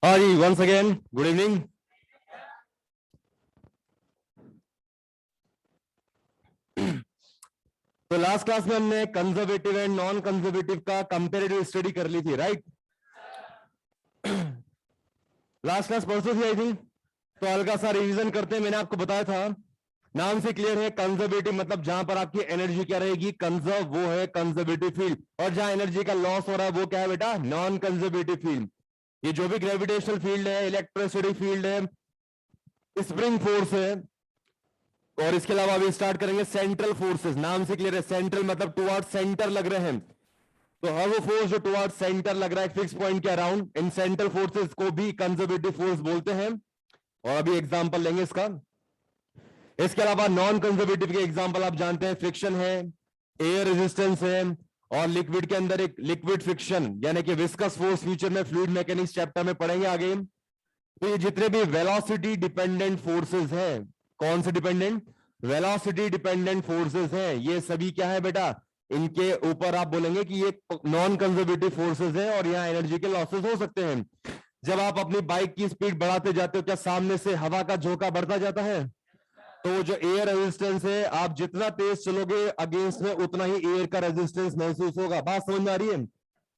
हाँ जी, once again good evening. तो last class में हमने कंजर्वेटिव एंड नॉन कंजर्वेटिव का कंपेरेटिव स्टडी कर ली थी, राइट। लास्ट क्लास परसों थी आई थिंक। तो हल्का सा रिवीजन करते हैं। मैंने आपको बताया था, नाम से क्लियर है, कंजर्वेटिव मतलब जहां पर आपकी एनर्जी क्या रहेगी, कंजर्व, वो है कंजर्वेटिव फील्ड। और जहां एनर्जी का लॉस हो रहा है वो क्या है बेटा, नॉन कंजर्वेटिव फील्ड। ये जो भी ग्रेविटेशनल फील्ड है, इलेक्ट्रोस्टैटिक फील्ड है, स्प्रिंग फोर्स है, और इसके अलावा अभी स्टार्ट करेंगे सेंट्रल फोर्सेस। नाम से क्लियर है, सेंट्रल मतलब टुवर्ड सेंटर लग रहे हैं। तो हर वो फोर्स जो टुवर्ड सेंटर लग रहा है फिक्स पॉइंट के अराउंड, इन सेंट्रल फोर्सेस को भी कंजर्वेटिव फोर्स बोलते हैं। और अभी एग्जांपल लेंगे इसका। इसके अलावा नॉन कंजर्वेटिव के एग्जांपल आप जानते हैं, फ्रिक्शन है, एयर रेजिस्टेंस है, और लिक्विड के अंदर एक लिक्विड फ्रिक्शन यानी कि विस्कस फोर्स, फ्यूचर में फ्लूइड मैकेनिक्स चैप्टर में पढ़ेंगे आगे। तो ये जितने भी वेलोसिटी डिपेंडेंट फोर्सेस हैं, कौन से डिपेंडेंट, वेलोसिटी डिपेंडेंट फोर्सेस हैं, ये सभी क्या है बेटा, इनके ऊपर आप बोलेंगे कि ये नॉन कंजर्वेटिव फोर्सेस हैं और यहाँ एनर्जी के लॉसेस हो सकते हैं। जब आप अपनी बाइक की स्पीड बढ़ाते जाते हो, क्या सामने से हवा का झोंका बढ़ता जाता है? तो जो एयर रेजिस्टेंस है, आप जितना तेज चलोगे अगेंस्ट में उतना ही एयर का रेजिस्टेंस महसूस होगा। बात समझ में आ रही है?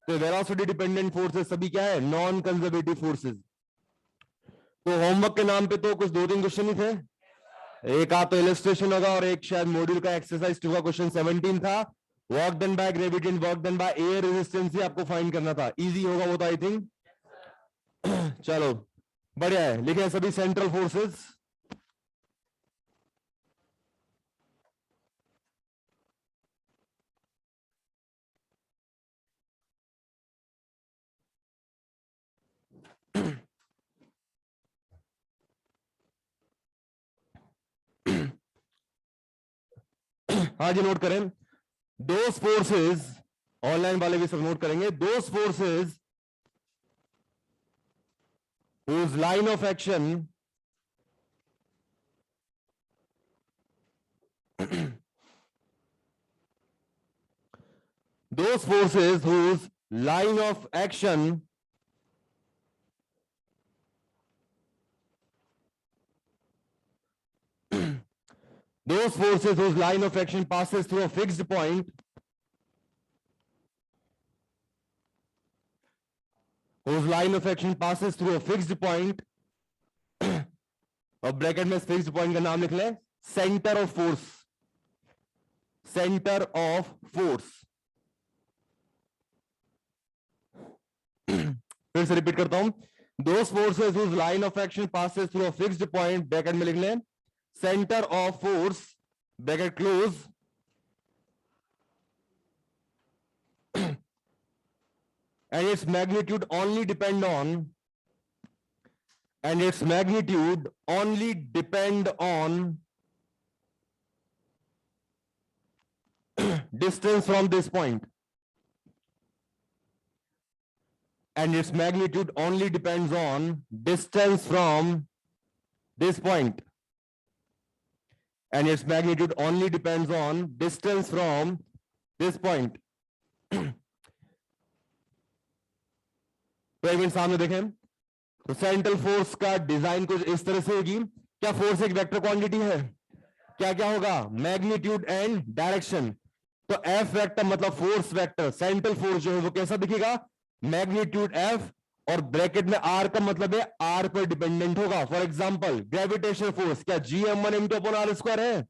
तो वेलोसिटी डिपेंडेंट फोर्सेस सभी क्या है, नॉन कंजर्वेटिव फोर्सेस। तो होमवर्क के नाम पे तो कुछ 2-3 क्वेश्चन ही थे। एक आप तो इलस्ट्रेशन होगा और एक शायद मॉड्यूल का एक्सरसाइज 2 का क्वेश्चन 17 था। Work done by gravity and work done by air resistance ही आपको फाइंड करना था। इजी होगा वो तो आई थिंक। चलो बढ़िया है, लिखे सभी सेंट्रल फोर्सेस। हाँ जी, नोट करें। दोस फोर्सेस, ऑनलाइन वाले भी सब नोट करेंगे, दोस forces whose line of action those forces whose line of action those forces whose line of action passes through a fixed point, whose line of action passes through a fixed point, और bracket में fixed point का नाम लिख लें, centre of force, centre of force. फिर से repeat करता हूं, those forces whose line of action passes through a fixed point, bracket में लिख लें, centre of force, bracket close, and its magnitude only depend on distance from this point, and its magnitude only depends on distance from this point, and its magnitude only depends on distance from this point. तो एक minute सामने देखें, तो central force का design कुछ इस तरह से होगी। क्या फोर्स एक वेक्टर क्वांटिटी है? क्या क्या होगा, मैग्नीट्यूड एंड डायरेक्शन। तो एफ वेक्टर मतलब फोर्स वेक्टर, सेंट्रल फोर्स जो है वो कैसा दिखेगा, मैग्नीट्यूड एफ, और ब्रैकेट में आर का मतलब है आर पर डिपेंडेंट होगा। फॉर एग्जांपल ग्रेविटेशनल फोर्स, क्या Gm1m2 अपॉन आर स्क्वायर है?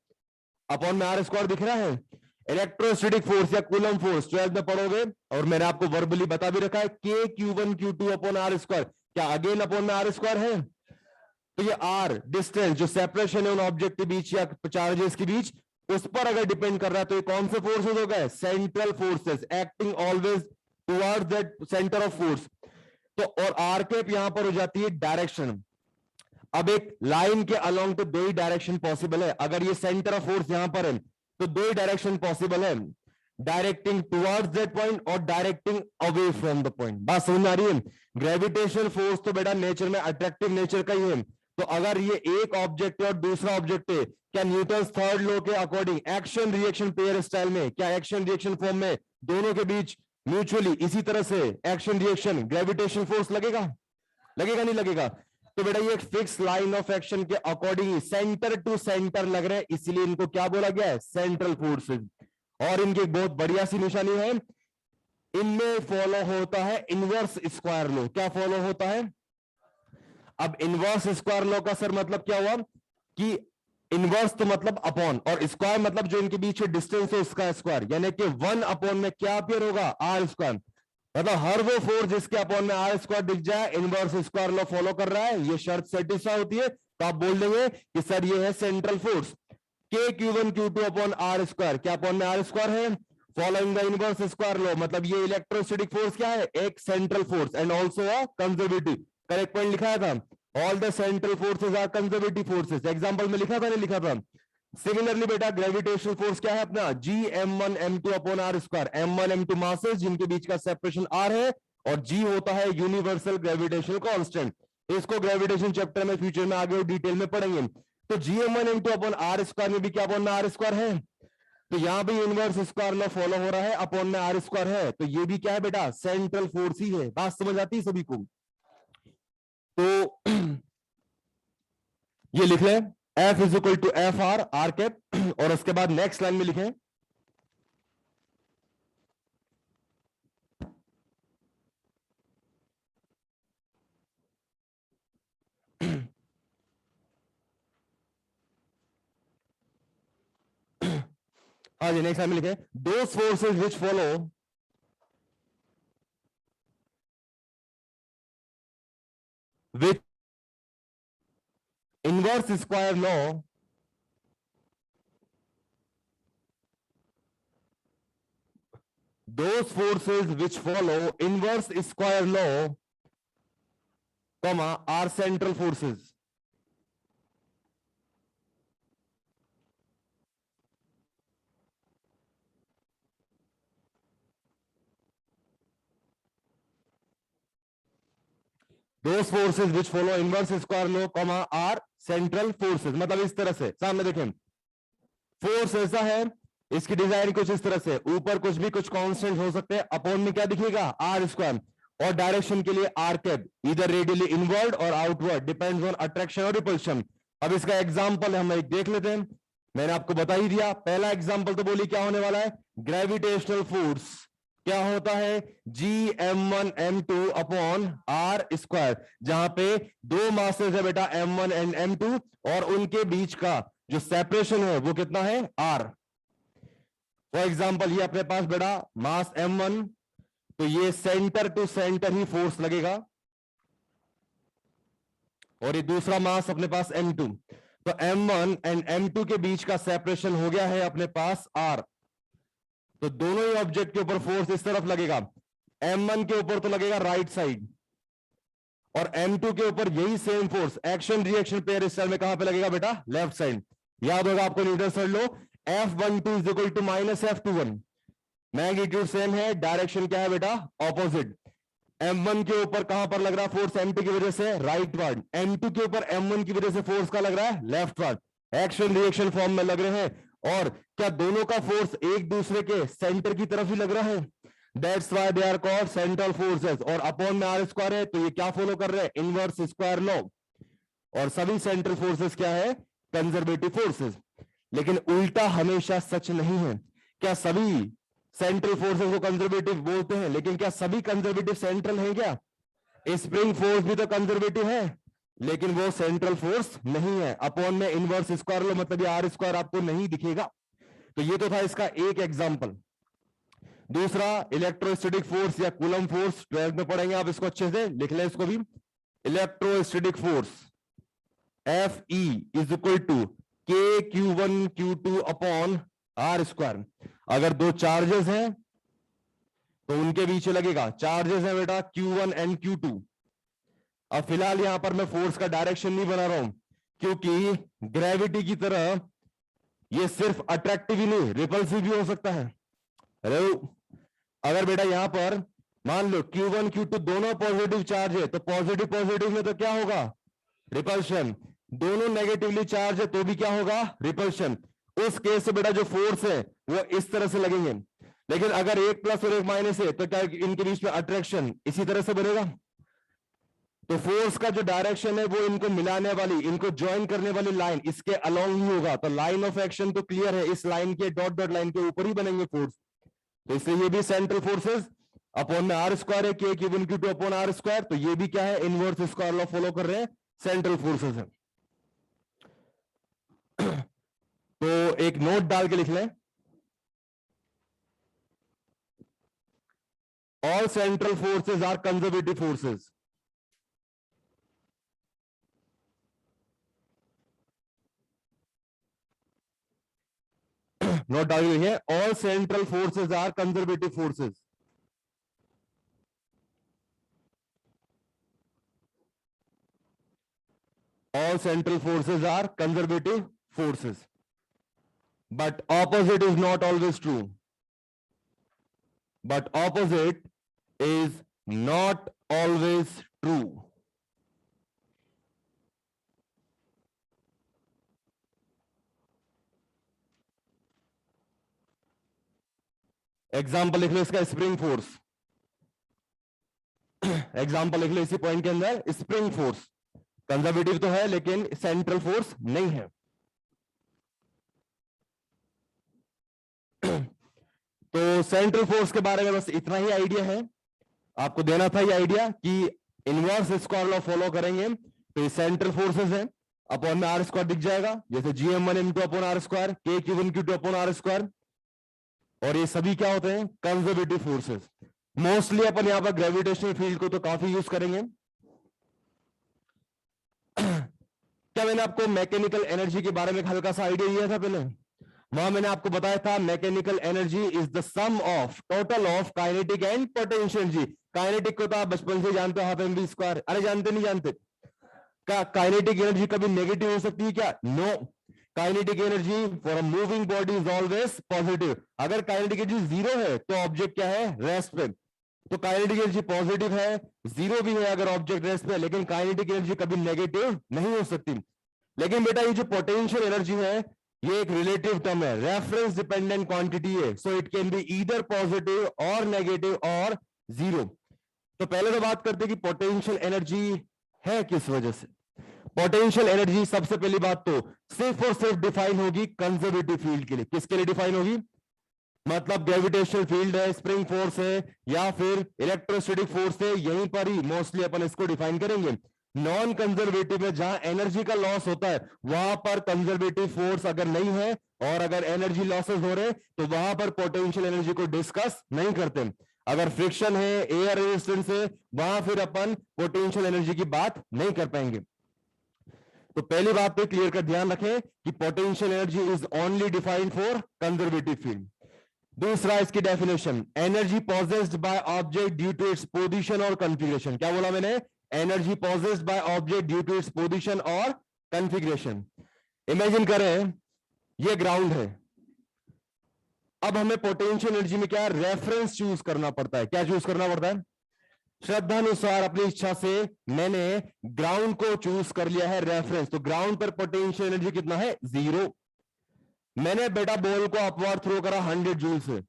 अपॉन में आर स्क्वायर दिख रहा है। इलेक्ट्रोस्टैटिक फोर्स या कूलम फोर्स 12th में पढ़ोगे, और मैंने आपको वर्बली बता भी रखा है, K Q1 Q2 upon are square, क्या अगेन अपॉन में आर स्क्वायर है? तो ये आर डिस्टेंस जो सेपरेशन है उन ऑब्जेक्ट के बीच या चार्जेस के बीच, उस पर अगर डिपेंड कर रहा है, तो ये कौन से फोर्सेस हो गए, central forces, acting always towards that centre of force. तो और आर कैप यहां पर हो जाती है डायरेक्शन। अब एक लाइन के अलोंग तो दो ही डायरेक्शन पॉसिबल है। अगर ये सेंटर ऑफ फोर्स यहां पर है तो दो ही डायरेक्शन पॉसिबल है, डायरेक्टिंग टुवर्ड्स दैट पॉइंट और directing away from the point. बात समझ आ रही है? ग्रेविटेशनल फोर्स तो बेटा नेचर में अट्रैक्टिव नेचर का ही है। तो अगर ये एक ऑब्जेक्ट है और दूसरा ऑब्जेक्ट है, क्या न्यूटन थर्ड लॉ के according action reaction pair style में, क्या एक्शन रिएक्शन फॉर्म में दोनों के बीच म्यूचुअली इसी तरह से एक्शन रिएक्शन ग्रेविटेशनल फोर्स लगेगा? लगेगा नहीं लगेगा? तो बेटा ये एक फिक्स लाइन ऑफ एक्शन के अकॉर्डिंग सेंटर टू सेंटर लग रहे हैं, इसलिए इनको क्या बोला गया है? Central forces. और इनकी एक बहुत बढ़िया सी निशानी है, इनमें फॉलो होता है इनवर्स स्क्वायर लॉ। क्या फॉलो होता है? अब इनवर्स स्क्वायर लॉ का सर मतलब क्या हुआ कि इनवर्स तो मतलब अपॉन, और स्क्वायर मतलब जो इनके बीच डिस्टेंस है उसका स्क्वायर, यानी कि 1 अपॉन में क्या अपियर होगा? R square. मतलब हर वो फोर्स जिसके अपॉन में आर स्क्वायर दिख जाए इनवर्स स्क्वायर लॉ फॉलो कर रहा है, ये शर्त सेटिस्फाई होती है, तो आप बोल देंगे कि सर ये है central force. K Q1 Q2 upon are square, क्या अपॉन में आर स्क्वायर है? Following the inverse square law, मतलब ये इलेक्ट्रोस्टैटिक फोर्स क्या है? एक central force and also a conservative. Correct point लिखा था, all the central forces are conservative forces. Example में लिखा था नहीं लिखा था? सिमिलरली बेटा ग्रेविटेशनल फोर्स क्या है अपना? G m1 m2 upon are square. m1 m2 masses जिनके बीच का सेपरेशन r है, और G होता है यूनिवर्सल ग्रेविटेशनल कांस्टेंट। इसको ग्रेविटेशन चैप्टर में फ्यूचर में आगे डिटेल में पढ़ेंगे। तो Gm1 m2 upon are square में भी क्या अपॉन में आर स्क्वायर है, तो यहां भी इनवर्स स्क्वायर लॉ फॉलो हो रहा है, अपॉन में आर स्क्वायर है, तो ये भी क्या है बेटा? सेंट्रल फोर्स ही है। बात समझ आती है सभी को? तो ये लिख लें F is equal to F R cap, और उसके बाद नेक्स्ट लाइन में लिखें हाँ जी, नेक्स्ट लाइन में लिखें those forces which follow with inverse square law those forces which follow inverse square law, comma, are central forces. Those forces which follow inverse square law, comma, are central forces. मतलब इस तरह से सामने देखें, force ऐसा है, इसकी design कुछ इस तरह से, ऊपर कुछ भी कुछ कांस्टेंट हो सकते हैं, अपॉन में क्या दिखेगा? आर स्क्वायर, और डायरेक्शन के लिए आर कैप, इधर रेडियली इनवर्ड और आउटवर्ड, डिपेंड्स ऑन अट्रैक्शन और रिपल्शन। अब इसका एग्जांपल हम एक देख लेते हैं, मैंने आपको बता ही दिया। पहला एग्जांपल तो बोली क्या होने वाला है? ग्रेविटेशनल फोर्स क्या होता है? Gm1 m2 upon are square, जहां पे दो मासेस है बेटा m1 एंड m2, और उनके बीच का जो सेपरेशन है वो कितना है? r। फॉर एग्जांपल ये अपने पास बेटा मास m1, तो ये सेंटर टू सेंटर ही फोर्स लगेगा, और ये दूसरा मास अपने पास m2, तो m1 एंड m2 के बीच का सेपरेशन हो गया है अपने पास r। तो दोनों ही ऑब्जेक्ट के ऊपर फोर्स इस तरफ लगेगा, m1 के ऊपर तो लगेगा राइट साइड, और m2 के ऊपर यही same force action reaction pair style में कहां पे लगेगा बेटा? Left side. याद होगा आपको न्यूटन सर law, F12 is equal to minus F21, magnitude same है, डायरेक्शन क्या है बेटा? ऑपोजिट। m1 के ऊपर कहां पर लग रहा है फोर्स? m2 की वजह से राइट वार्ड, m2 के ऊपर m1 की वजह से फोर्स का लग रहा है? Left ward. Action reaction form में लग रहे हैं, और क्या दोनों का फोर्स एक दूसरे के सेंटर की तरफ ही लग रहा है? That's why they are called central forces, और अपॉन में आर स्क्वायर है, तो ये क्या फॉलो कर रहे हैं? Inverse square law. और सभी सेंट्रल फोर्सेस क्या है? Conservative forces. लेकिन उल्टा हमेशा सच नहीं है। क्या सभी सेंट्रल फोर्सेस को कंजर्वेटिव बोलते हैं, लेकिन क्या सभी कंजर्वेटिव सेंट्रल है? क्या स्प्रिंग फोर्स भी तो कंजर्वेटिव है, लेकिन वो सेंट्रल फोर्स नहीं है। अपॉन में इनवर्स स्क्वायर लो, मतलब ये आर स्क्वायर आपको नहीं दिखेगा। तो ये तो था इसका एक एग्जांपल। दूसरा इलेक्ट्रोस्टैटिक फोर्स या कूलम फोर्स, 12th में पढ़ेंगे आप, इसको अच्छे से लिख लें इसको भी। Electrostatic force Fe is equal to K Q1 Q2 upon are square. अगर दो चार्जेस हैं तो उनके बीच लगेगा, चार्जेस है बेटा Q1 एंड Q2। अब फिलहाल यहां पर मैं फोर्स का डायरेक्शन नहीं बना रहा हूं, क्योंकि ग्रेविटी की तरह ये सिर्फ अट्रैक्टिव ही नहीं, रिपल्सिव भी हो सकता है। हेलो, अगर बेटा यहां पर मान लो Q1 Q2 दोनों पॉजिटिव चार्ज है, तो पॉजिटिव पॉजिटिव में तो क्या होगा? रिपल्शन। दोनों नेगेटिवली चार्ज है तो भी क्या होगा? रिपल्शन। उस केस से बेटा जो फोर्स है वो इस तरह से लगेंगे, लेकिन अगर एक प्लस और एक माइनस है तो क्या इनके बीच में अट्रैक्शन इसी तरह से बनेगा? तो फोर्स का जो डायरेक्शन है वो इनको मिलाने वाली, इनको ज्वाइन करने वाली लाइन इसके अलोंग ही होगा। तो लाइन ऑफ एक्शन तो क्लियर है, इस लाइन के डॉट डॉट लाइन के ऊपर ही बनेंगे फोर्स। तो इससे ये भी सेंट्रल फोर्सेस अपॉन में आर स्क्वायर है, K cube into upon are square. तो ये भी क्या है, इनवर्स स्क्वायर लॉ फॉलो कर रहे हैं, सेंट्रल फोर्सेस है। तो एक नोट डाल के लिख लें, all central forces are conservative forces. Note डाल रही है, all central forces are conservative forces. All central forces are conservative forces. But opposite is not always true. But opposite is not always true. Example लिख लो इसका, spring force. Example लिख लो इसी point के अंदर, spring force conservative तो है लेकिन central force नहीं है। तो सेंट्रल फोर्स के बारे में बस इतना ही आइडिया है, आपको देना था ये आइडिया कि इनवर्स स्क्वायर लॉ फॉलो करेंगे तो ये सेंट्रल फोर्सेस है, अपॉन में आर स्क्वायर दिख जाएगा, जैसे GM1 into upon are square, k cube into upon are square. और ये सभी क्या होते हैं, कंजर्वेटिव फोर्सेस। मोस्टली अपन यहां पर ग्रेविटेशनल फील्ड को तो काफी यूज करेंगे। क्या मैंने आपको मैकेनिकल एनर्जी के बारे में हल्का सा आइडिया दिया था पहले? वहां मैंने आपको बताया था mechanical energy is the sum of total of kinetic and potential energy. Kinetic को तो आप बचपन से जानते हो, हाफ एम वी स्क्वायर। अरे जानते नहीं जानते? क्या काइनेटिक एनर्जी कभी नेगेटिव हो सकती है क्या? No, kinetic energy for a moving body is always positive. अगर काइनेटिक एनर्जी जीरो है तो ऑब्जेक्ट क्या है, रेस्ट पे। तो काइनेटिक एनर्जी पॉजिटिव है, जीरो भी है अगर ऑब्जेक्ट रेस्ट पे, लेकिन काइनेटिक एनर्जी कभी नेगेटिव नहीं हो सकती। लेकिन बेटा ये जो पोटेंशियल एनर्जी है ये एक रिलेटिव टर्म है, रेफरेंस डिपेंडेंट क्वांटिटी है, so it can be either positive और नेगेटिव और जीरो। तो पहले तो बात करते हैं कि पोटेंशियल एनर्जी है किस वजह से। पोटेंशियल एनर्जी सबसे पहली बात तो सिर्फ और सिर्फ डिफाइन होगी कंजर्वेटिव फील्ड के लिए। किसके लिए डिफाइन होगी? मतलब ग्रेविटेशनल फील्ड है, स्प्रिंग फोर्स है या फिर इलेक्ट्रोस्टैटिक फोर्स है, यहीं पर ही मोस्टली अपन इसको डिफाइन करेंगे। नॉन कंजर्वेटिव में जहां एनर्जी का लॉस होता है वहां पर कंजर्वेटिव फोर्स अगर नहीं है और अगर एनर्जी लॉसेस हो रहे तो वहां पर पोटेंशियल एनर्जी को डिस्कस नहीं करते। अगर फ्रिक्शन है, एयर रेजिस्टेंस है, वहां फिर अपन पोटेंशियल एनर्जी की बात नहीं कर पाएंगे। तो पहली बात पे क्लियर कर ध्यान रखें कि potential energy is only defined for conservative field. दूसरा इसकी definition, energy possessed by object due to its position और कॉन्फ़िगरेशन। क्या बोला मैंने? Energy possessed by object due to its position और कॉन्फ़िगरेशन। इमेजिन करें ये ग्राउंड है, अब हमें पोटेंशियल एनर्जी में क्या रेफरेंस चूज करना पड़ता है। क्या चूज करना पड़ता है? श्रद्धानुसार अपनी इच्छा से मैंने ग्राउंड को चूज कर लिया है रेफरेंस। तो ग्राउंड पर पोटेंशियल एनर्जी कितना है? जीरो। मैंने बेटा बॉल को अपवार थ्रो करा 100 जूल से,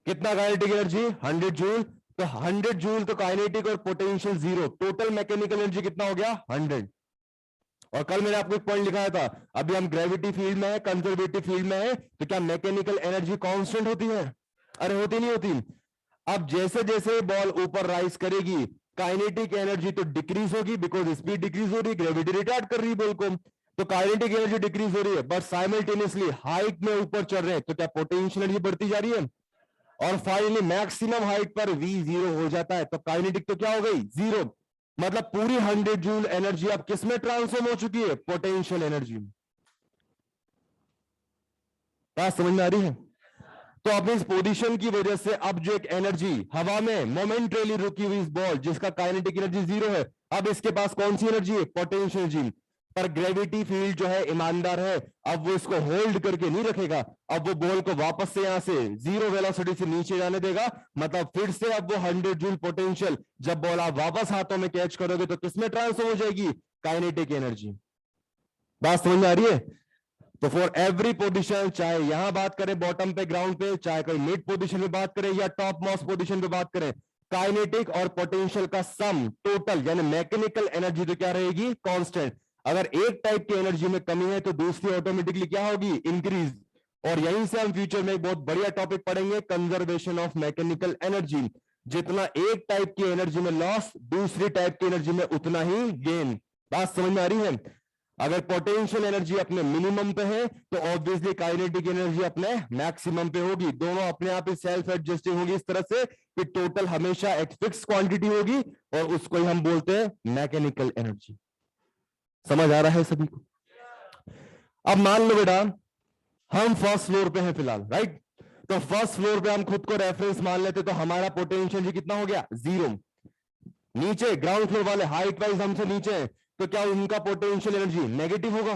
कितना काइनेटिक एनर्जी? 100 जूल। तो 100 जूल तो काइनेटिक और potential zero, total mechanical energy कितना हो गया? 100। और कल मैंने आपको एक पॉइंट लिखाया था, अभी हम ग्रेविटी फील्ड में है, कंजर्वेटिव फील्ड में है, तो क्या मैकेनिकल एनर्जी कांस्टेंट होती है? अरे होती नहीं होती। अब जैसे जैसे बॉल ऊपर राइज करेगी काइनेटिक एनर्जी तो डिक्रीज होगी, बिकॉज स्पीड डिक्रीज हो रही, ग्रेविटी रिटार्ड कर रही है बॉल को, तो काइनेटिक एनर्जी डिक्रीज हो रही है। बट साइमल्टेनियसली हाइट में ऊपर चढ़ रहे हैं तो क्या पोटेंशियल एनर्जी बढ़ती जा रही है? और फाइनली मैक्सिमम हाइट पर V जीरो हो जाता है, तो काइनेटिक तो क्या हो गई? जीरो। मतलब पूरी 100 जूल एनर्जी अब किस में ट्रांसफॉर्म हो चुकी है? Potential energy. बात समझ में आ रही है? तो अब इस पोजीशन की वजह से अब जो एक एनर्जी हवा में मोमेंटरीली रुकी हुई इस बॉल जिसका काइनेटिक एनर्जी जीरो है, अब इसके पास कौन सी एनर्जी है? Potential energy. पर ग्रेविटी फील्ड जो है ईमानदार है, अब वो इसको होल्ड करके नहीं रखेगा, अब वो बॉल को वापस से यहां से जीरो वेलोसिटी से नीचे जाने देगा। मतलब फिर से अब वो 100 जूल पोटेंशियल जब बॉल आप वापस हाथों में कैच करोगे तो किसमें ट्रांसफॉर्म हो जाएगी? Kinetic energy. बात समझ में आ रही है? तो फॉर एवरी पोजीशन, चाहे यहां बात करें बॉटम पे ग्राउंड पे, चाहे कोई मिड पोजीशन पे बात करें या टॉप मोस्ट पोजीशन पे बात करें, काइनेटिक और पोटेंशियल का सम टोटल यानी मैकेनिकल एनर्जी तो क्या रहेगी, कांस्टेंट। अगर एक टाइप की एनर्जी में कमी है तो दूसरी ऑटोमेटिकली क्या होगी, इंक्रीज। और यहीं से हम फ्यूचर में एक बहुत बढ़िया टॉपिक पढ़ेंगे, कंजर्वेशन ऑफ मैकेनिकल एनर्जी। जितना एक टाइप की एनर्जी में लॉस, दूसरी टाइप की एनर्जी में उतना ही गेन। बात समझ में आ रही है? अगर पोटेंशियल एनर्जी अपने मिनिमम पे है तो ऑब्वियसली काइनेटिक एनर्जी अपने मैक्सिमम पे होगी। दोनों अपने आप ही सेल्फ एडजस्टिंग होगी इस तरह से कि टोटल हमेशा एक फिक्स क्वांटिटी होगी और उसको ही हम बोलते हैं मैकेनिकल एनर्जी। समझ आ रहा है सभी को? अब मान लो बेटा हम फर्स्ट फ्लोर पे हैं फिलहाल, राइट? तो फर्स्ट फ्लोर पे हम खुद को रेफरेंस मान लेते तो हमारा पोटेंशियल कितना हो गया, 0। नीचे ग्राउंड फ्लोर वाले हाइट वाइज हमसे नीचे हैं तो क्या उनका पोटेंशियल एनर्जी नेगेटिव होगा?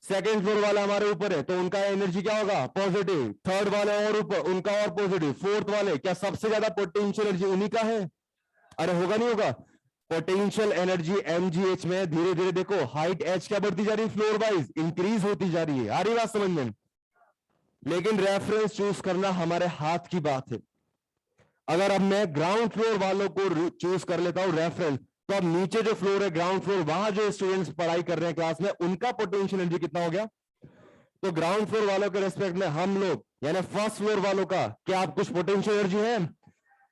सेकंड फ्लोर वाला हमारे ऊपर है तो उनका एनर्जी क्या होगा, पॉजिटिव। थर्ड वाले और ऊपर, उनका और पॉजिटिव। फोर्थ वाले, क्या सबसे ज्यादा पोटेंशियल एनर्जी उन्हीं का है? अरे होगा नहीं होगा? पोटेंशियल एनर्जी mgh में धीरे धीरे देखो हाइट h क्या बढ़ती जा रही है, फ्लोर वाइज इंक्रीज होती जा रही है। आ रही बात समझ में? लेकिन रेफरेंस चूज करना हमारे हाथ की बात है। अगर अब मैं ग्राउंड फ्लोर वालों को चूज कर लेता हूं रेफरेंस, तो अब नीचे जो फ्लोर है ग्राउंड फ्लोर, वहां जो स्टूडेंट्स पढ़ाई कर रहे हैं क्लास में, उनका पोटेंशियल एनर्जी कितना हो गया? तो ग्राउंड फ्लोर वालों के रेस्पेक्ट में हम लोग यानी फर्स्ट फ्लोर वालों का क्या आप कुछ पोटेंशियल एनर्जी है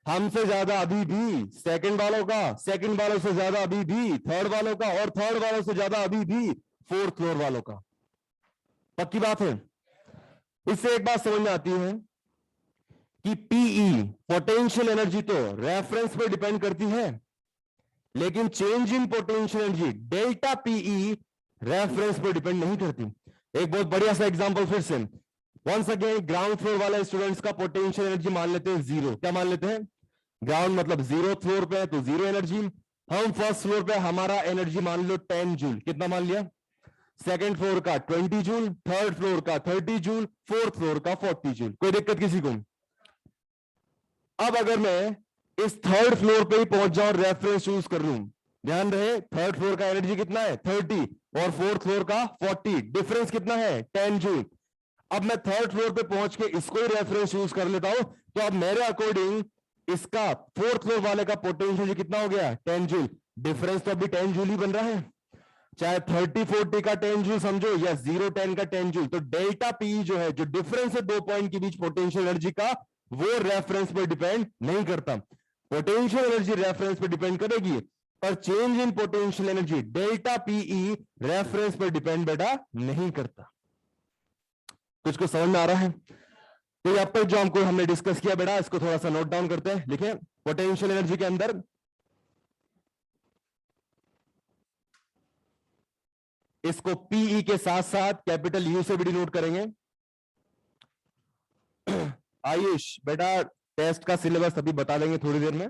हमसे ज्यादा अभी भी? सेकंड वालों का, सेकंड वालों से ज्यादा अभी भी थर्ड वालों का, और थर्ड वालों से ज्यादा अभी भी फोर्थ फ्लोर वालों का। पक्की बात है? इससे एक बात समझ में आती है कि पीई पोटेंशियल एनर्जी तो रेफरेंस पे डिपेंड करती है, लेकिन change in potential energy delta PE reference पे डिपेंड नहीं करती। एक बहुत बढ़िया सा एग्जांपल फिर से, वंस अगेन ग्राउंड फ्लोर वाले स्टूडेंट्स का पोटेंशियल एनर्जी मान लेते हैं 0। क्या मान लेते हैं? ग्राउंड मतलब 0 फ्लोर पे है तो 0 एनर्जी। हम फर्स्ट फ्लोर पे, हमारा एनर्जी मान लो 10 जूल। कितना मान लिया? सेकंड फ्लोर का 20 जूल, थर्ड फ्लोर का 30 जूल, फोर्थ फ्लोर का 40 जूल। कोई दिक्कत किसी को? अब अगर मैं इस थर्ड फ्लोर पे ही पहुंच जाऊं, रेफरेंस चूज कर लूं, ध्यान रहे थर्ड फ्लोर का एनर्जी कितना है 30 और फोर्थ फ्लोर का 40, डिफरेंस कितना है 10 जूल। अब मैं थर्ड फ्लोर पे पहुंच के इसको ही रेफरेंस यूज कर लेता हूं, तो अब मेरे अकॉर्डिंग इसका फोर्थ फ्लोर वाले का पोटेंशियल कितना हो गया 10 जूल। डिफरेंस तो अभी 10 जूल ही बन रहा है, चाहे 30-40 का 10 जूल समझो या 0-10 का 10 जूल। तो डेल्टा पी जो है, जो डिफरेंस है दो पॉइंट के बीच पोटेंशियल एनर्जी का, वो रेफरेंस पर डिपेंड नहीं करता। पोटेंशियल एनर्जी रेफरेंस पर डिपेंड करेगी, पर change in potential energy delta PE reference पर डिपेंड बेटा नहीं करता। कुछ को समझ में आ रहा है? तो अब तक जो हमने डिस्कस किया बेटा, इसको थोड़ा सा नोट डाउन करते हैं। लिखें, पोटेंशियल एनर्जी के अंदर इसको पीई के साथ साथ कैपिटल यू से भी डिनोट करेंगे। आयुष बेटा टेस्ट का सिलेबस अभी बता देंगे थोड़ी देर में।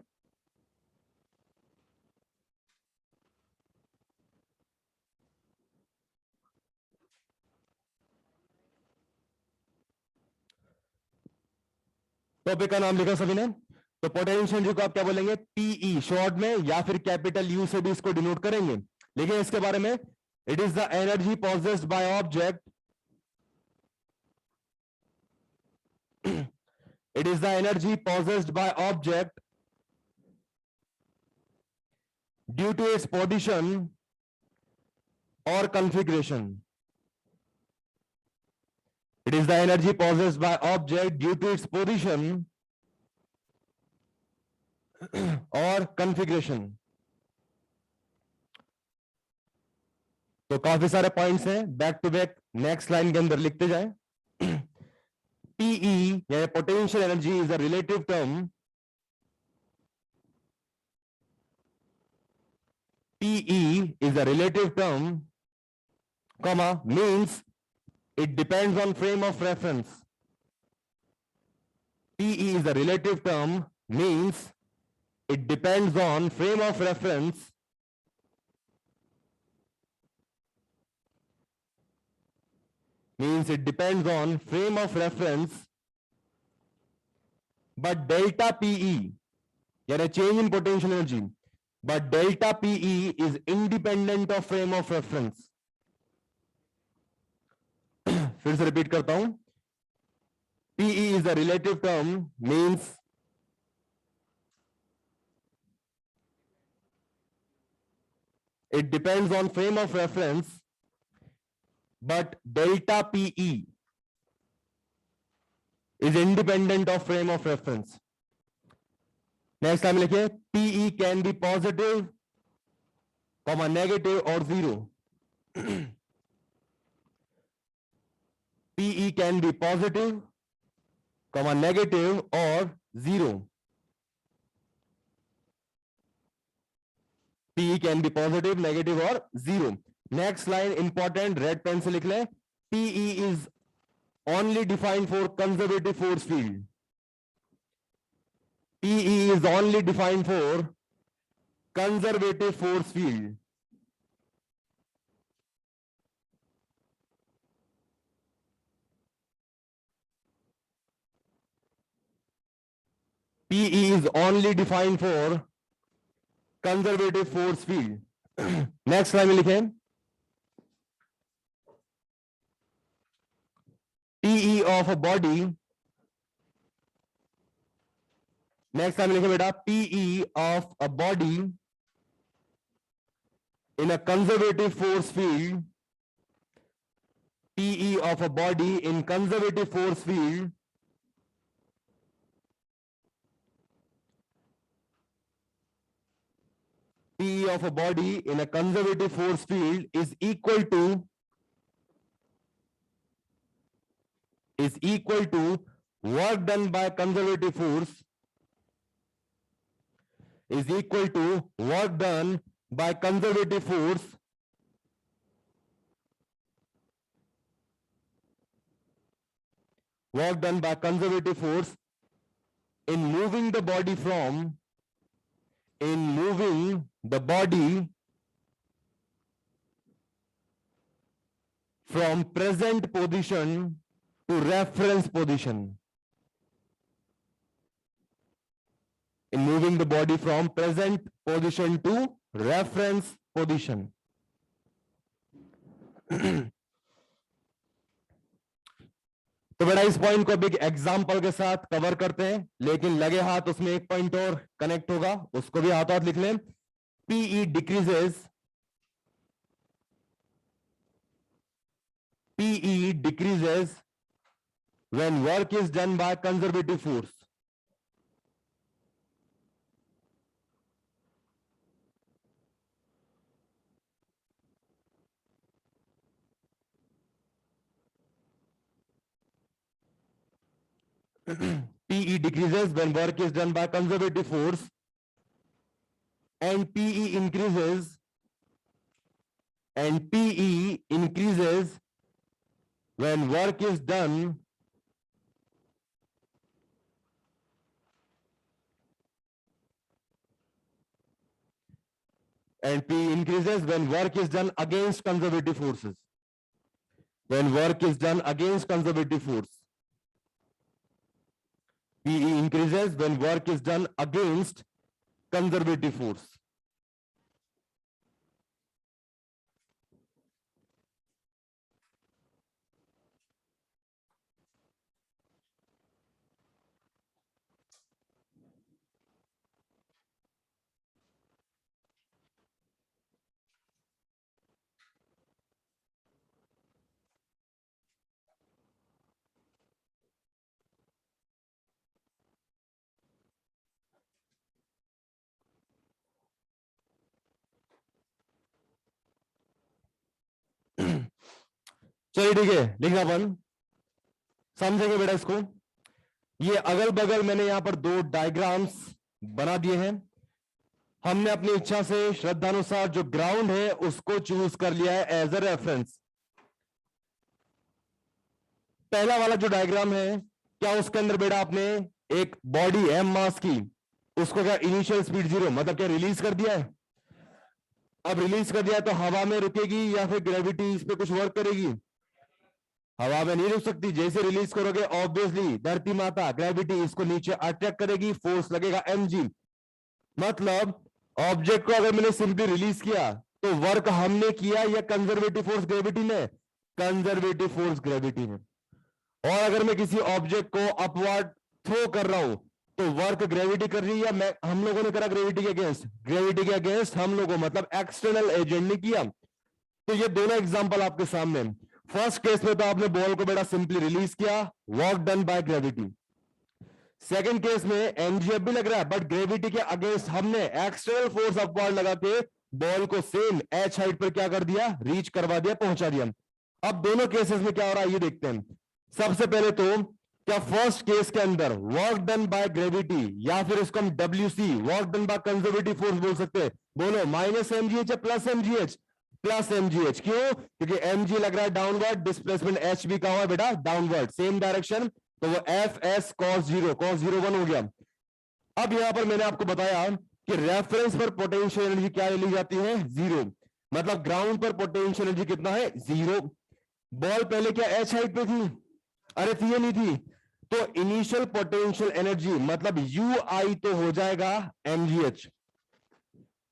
टॉपिक का नाम लिखा सभी ने? तो पोटेंशियल एनर्जी को आप क्या बोलेंगे, पीई शॉर्ट में, या फिर कैपिटल यू से भी इसको डिनोट करेंगे। लेकिन इसके बारे में, it is the energy possessed by object, it is the energy possessed by object due to its position or configuration. It is the energy possessed by object due to its position और configuration. तो काफी सारे points हैं, back to back next line के अंदर लिखते जाएं। PE या potential energy is a relative term, PE is a relative term, comma, means it depends on frame of reference. PE is a relative term, means it depends on frame of reference means it depends on frame of reference, but delta PE, यानी change in potential energy, but delta PE is independent of frame of reference. फिर से repeat करता हूं, PE is a relative term, means It depends on frame of reference, but delta PE is independent of frame of reference. Next time लिखिए PE can be positive, comma negative or zero. PE can be positive, comma negative or zero. PE can be positive, negative or zero. Next line important, red pen से लिख लें. PE is only defined for conservative force field. PE is only defined for conservative force field. PE is only defined for conservative force field. Next line में लिखें PE of a body. Next time लिखें बेटा PE of a body in a conservative force field. PE of a body in conservative force field PE of a body in a conservative force field is equal to work done by conservative force is equal to work done by conservative force in moving the body from present position to reference position. In moving the body from present position to reference position. तो बेटा इस point को big example के साथ cover करते हैं, लेकिन लगे हाथ उसमें एक पॉइंट और कनेक्ट होगा, उसको भी हाथ हाथ लिख लें. PE decreases when work is done by conservative force. PE decreases when work is done by conservative force, and PE increases when work is done against conservative forces. When work is done against conservative force. PE increases when work is done against conservative force. चलिए ठीक है, लिखना बंद. समझेंगे बेटा इसको. ये अगल बगल मैंने यहां पर दो डायग्राम्स बना दिए हैं. हमने अपनी इच्छा से श्रद्धानुसार जो ग्राउंड है उसको चूज कर लिया है एज अ रेफरेंस. पहला वाला जो डायग्राम है, क्या उसके अंदर बेटा आपने एक बॉडी एम मास की, उसको क्या इनिशियल स्पीड 0 मतलब क्या रिलीज कर दिया है? अब रिलीज कर दिया तो हवा में रुकेगी या फिर ग्रेविटी इस पे कुछ वर्क करेगी? हवा में नहीं रुक सकती. जैसे रिलीज करोगे ऑब्वियसली धरती माता ग्रेविटी इसको नीचे अट्रैक्ट करेगी, फोर्स लगेगा mg. मतलब ऑब्जेक्ट को अगर मैंने सिंपली रिलीज किया तो वर्क हमने किया या कंजर्वेटिव फोर्स ग्रेविटी ने? कंजर्वेटिव फोर्स ग्रेविटी ने. और अगर मैं किसी ऑब्जेक्ट को अपवर्ड थ्रो कर रहा हूं तो वर्क ग्रेविटी कर रही है, मैं हम लोगों ने करा ग्रेविटी के अगेंस्ट, ग्रेविटी के अगेंस्ट हम लोगों मतलब एक्सटर्नल एजेंट ने किया। तो ये दोनों एग्जांपल आपके सामने। फर्स्ट केस में तो आपने बॉल को बेटा सिंपली रिलीज किया, work done by gravity. Second case में एमजीएफ भी लग रहा है, बट ग्रेविटी के अगेंस्ट हमने एक्सटर्नल फोर्स अपवार्ड लगा के बॉल को सेम एच हाइट पर क्या कर दिया, रीच करवा दिया, पहुंचा दिया। अब दोनों केसेस में क्या हो रहा है ये देखते हैं। सबसे पहले तो क्या फर्स्ट केस के अंदर वर्क डन बाय ग्रेविटी या फिर इसको हम WC work done by conservative force बोल सकते हैं। बोलो माइनस एमजीएच या प्लस एमजीएच? Plus MGH. क्यों? क्योंकि एमजी लग रहा है डाउनवर्ड, डिस्प्लेसमेंट एच भी कहां है बेटा, डाउनवर्ड, सेम डायरेक्शन, तो वो एफ एस कॉस जीरो 1 हो गया। अब यहां पर मैंने आपको बताया कि रेफरेंस पर पोटेंशियल एनर्जी क्या ली जाती है, 0। मतलब ग्राउंड पर पोटेंशियल एनर्जी कितना है, 0। बॉल पहले क्या एच हाइट पे थी? अरे थी या नहीं थी? तो इनिशियल पोटेंशियल एनर्जी मतलब यू आई तो हो जाएगा एमजीएच,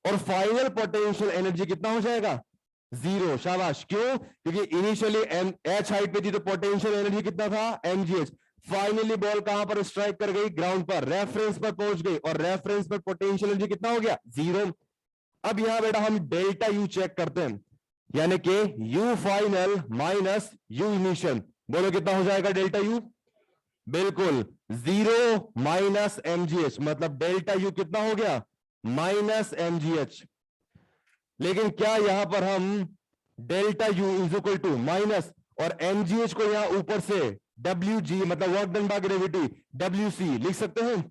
और फाइनल पोटेंशियल एनर्जी कितना हो जाएगा, 0। शाबाश। क्यों? क्योंकि इनिशियली एच हाइट पे थी तो पोटेंशियल एनर्जी कितना था, एमजीएच। फाइनली बॉल कहां पर स्ट्राइक कर गई, ग्राउंड पर, रेफरेंस पर पहुंच गई, और रेफरेंस पर पोटेंशियल एनर्जी कितना हो गया, 0। अब यहां बेटा हम डेल्टा यू चेक करते हैं, यानी कि you final minus you initial. बोलो कितना हो जाएगा डेल्टा यू? बिल्कुल 0 माइनस एमजीएच, मतलब डेल्टा यू कितना हो गया, माइनस एमजीएच। लेकिन क्या यहां पर हम delta U is equal to minus और एमजीएच को यहां ऊपर से डब्ल्यू जी मतलब work done by gravity W C लिख सकते हैं?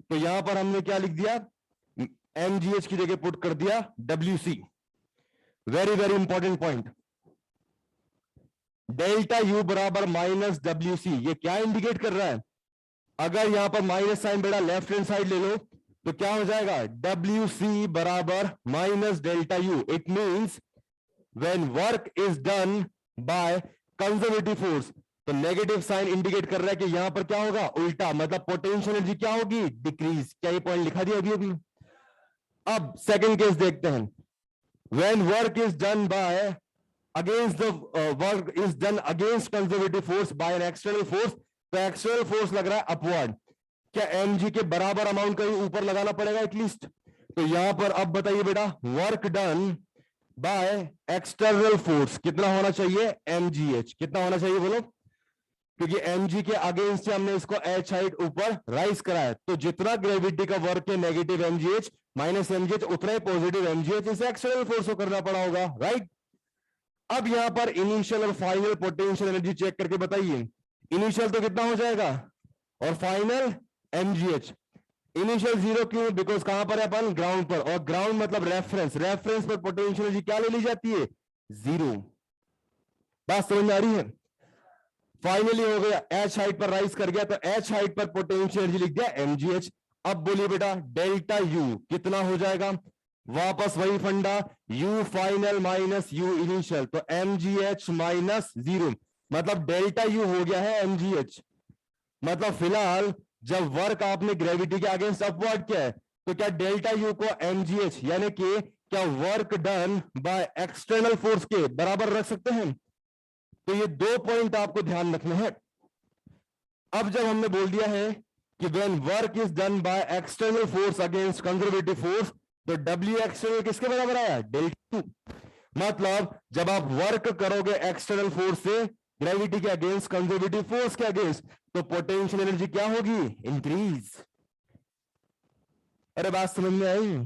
तो यहां पर हमने क्या लिख दिया, एमजीएच की जगह पुट कर दिया W C. Very very important point. Delta U बराबर माइनस डब्ल्यू सी, ये क्या इंडिकेट कर रहा है? अगर यहां पर माइनस साइन बेटा लेफ्ट हैंड साइड ले लो तो क्या हो जाएगा, डब्ल्यू सी बराबर minus delta U. It means when work is done by conservative force, तो नेगेटिव साइन इंडिकेट कर रहा है कि यहां पर क्या होगा, उल्टा, मतलब पोटेंशियल एनर्जी क्या होगी, डिक्रीज। क्या ये पॉइंट लिखा दिया अभी? अब सेकंड केस देखते हैं। When work is done bye against the work is done against conservative force by an external force, तो एक्सटर्नल फोर्स लग रहा है अपवर्ड। क्या एमजी के बराबर अमाउंट कहीं ऊपर लगाना पड़ेगा एटलीस्ट? तो यहां पर अब बताइए बेटा, work done by external force कितना होना चाहिए, एमजीएच। कितना होना चाहिए बोलो? क्योंकि एमजी के अगेंस्ट से हमने इसको एच हाइट ऊपर राइज करा है, तो जितना ग्रेविटी का वर्क है नेगेटिव एमजीएच माइनस एमजीएच, उतना ही पॉजिटिव एमजीएच इसे एक्सटर्नल फोर्स को करना पड़ा होगा, राइट। अब यहां पर इनिशियल और फाइनल पोटेंशियल एनर्जी चेक करके बताइए। इनिशियल तो कितना हो जाएगा और फाइनल एमजीएच। इनिशियल 0 क्यों? बिकॉज कहां पर है अपन, ग्राउंड पर, और ग्राउंड मतलब रेफरेंस, रेफरेंस पर पोटेंशियल एनर्जी क्या ले ली जाती है, 0। बात समझ में आ रही है? फाइनली हो गया, एच हाइट पर राइज कर गया, तो एच हाइट पर पोटेंशियल एनर्जी लिख दिया एमजीएच। अब बोलिए बेटा डेल्टा यू कितना हो जाएगा, वापस वही फंडा, you final minus you initial, तो एमजीएच माइनस 0, मतलब डेल्टा यू हो गया है एमजीएच। मतलब फिलहाल जब वर्क आपने ग्रेविटी के अगेंस्ट अपवर्ड किया है, तो क्या डेल्टा यू को एमजीएच यानी कि क्या work done by external force के बराबर रख सकते हैं? तो ये 2 पॉइंट आपको ध्यान रखने हैं। अब जब हमने बोल दिया है कि when work is done by external force against conservative force, तो डब्ल्यू एक्सटर्नल किसके बराबर आया, डेल्टा यू। मतलब जब आप वर्क करोगे एक्सटर्नल फोर्स से ग्रेविटी के अगेंस्ट कंजर्वेटिव फोर्स के अगेंस्ट, तो पोटेंशियल एनर्जी क्या होगी, इंक्रीज। अरे बात समझ में आई?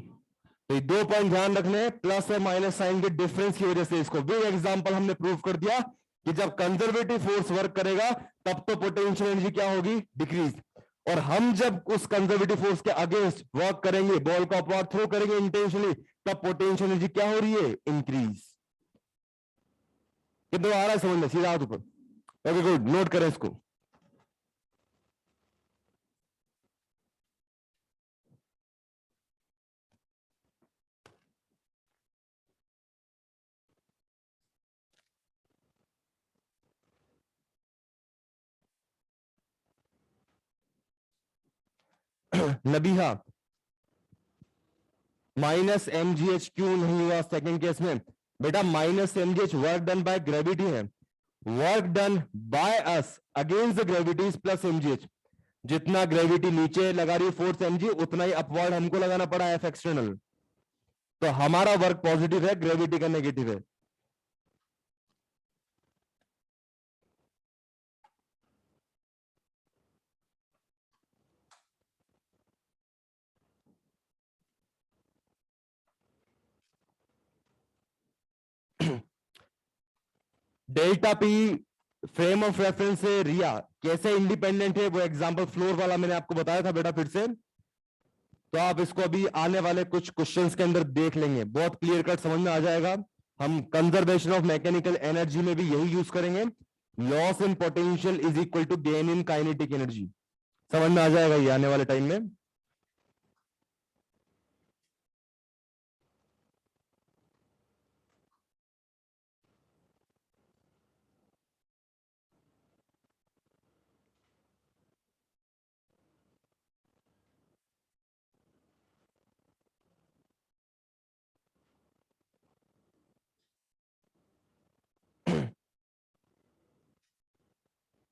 तो 2 पॉइंट ध्यान रखने, प्लस और माइनस साइन के डिफरेंस की वजह से इसको भी एग्जांपल हमने प्रूव कर दिया कि जब कंजर्वेटिव फोर्स वर्क करेगा तब तो पोटेंशियल एनर्जी क्या होगी, डिक्रीज। और हम जब उस कंजर्वेटिव फोर्स के अगेंस्ट वर्क करेंगे, बॉल को अपवर्ड थ्रो करेंगे इंटेंशनली, तब पोटेंशियल एनर्जी क्या हो रही है, इंक्रीज। कितना आ रहा है समझ में? सीधा हाथ ऊपर। ओके गुड, नोट करें इसको। नबीहा माइनस एमजीएच क्यों नहीं हुआ सेकंड केस में? बेटा minus MGH work done by gravity है, work done by us against the gravity is plus MGH. जितना ग्रेविटी नीचे लगा रही है फोर्स mg, उतना ही अपवर्ड हमको लगाना पड़ा एफ एक्सटर्नल। तो हमारा वर्क पॉजिटिव है, ग्रेविटी का नेगेटिव है। Delta P frame of reference से रिया कैसे इंडिपेंडेंट है, वो एग्जांपल फ्लोर वाला मैंने आपको बताया था बेटा फिर से। तो आप इसको अभी आने वाले कुछ क्वेश्चंस के अंदर देख लेंगे, बहुत क्लियर कट समझ में आ जाएगा। हम कंजर्वेशन ऑफ मैकेनिकल एनर्जी में भी यही यूज करेंगे। Loss in potential is equal to gain in kinetic energy, समझ में आ जाएगा ये आने वाले टाइम में।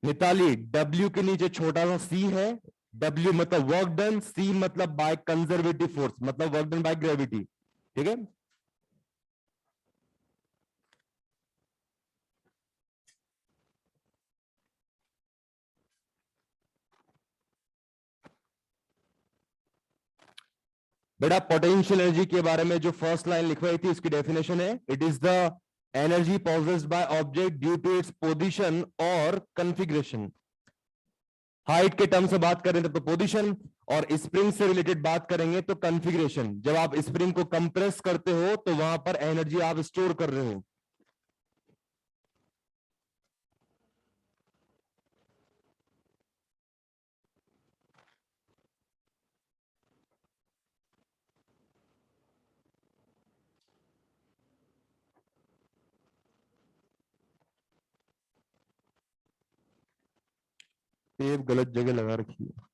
मिताली, W के नीचे छोटा सा C है। W मतलब वर्क डन, C मतलब बाय कंजर्वेटिव फोर्स, मतलब वर्क डन बाय ग्रेविटी। ठीक है। बेटा पोटेंशियल एनर्जी के बारे में जो फर्स्ट लाइन लिखवाई थी उसकी डेफिनेशन है, it is the energy possessed by object due to its position और कॉन्फ़िगरेशन। हाइट के टर्म से बात करें तो पोजीशन, और स्प्रिंग से रिलेटेड बात करेंगे तो कॉन्फ़िगरेशन। जब आप स्प्रिंग को कंप्रेस करते हो तो वहां पर एनर्जी आप स्टोर कर रहे हो। टेप गलत जगह लगा रखी है।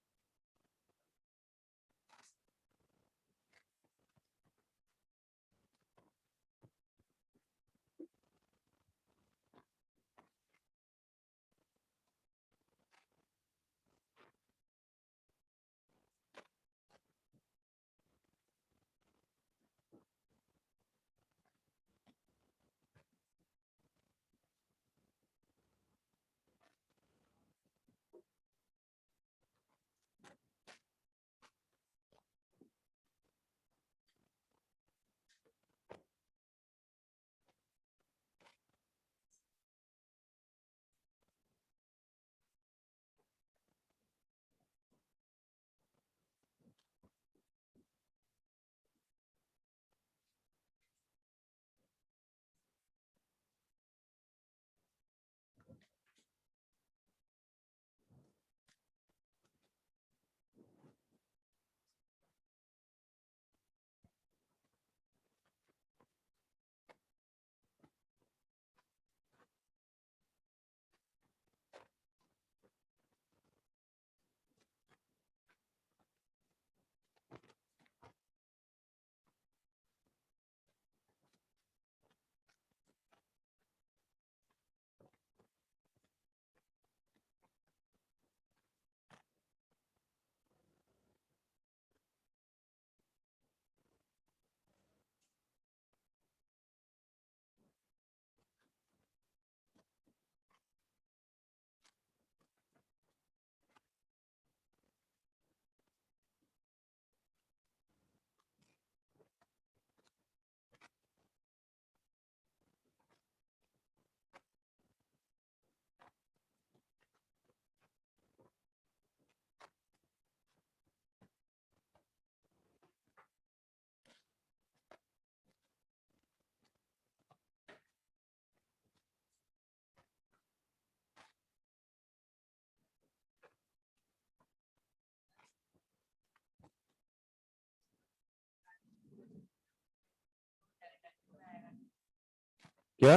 क्या?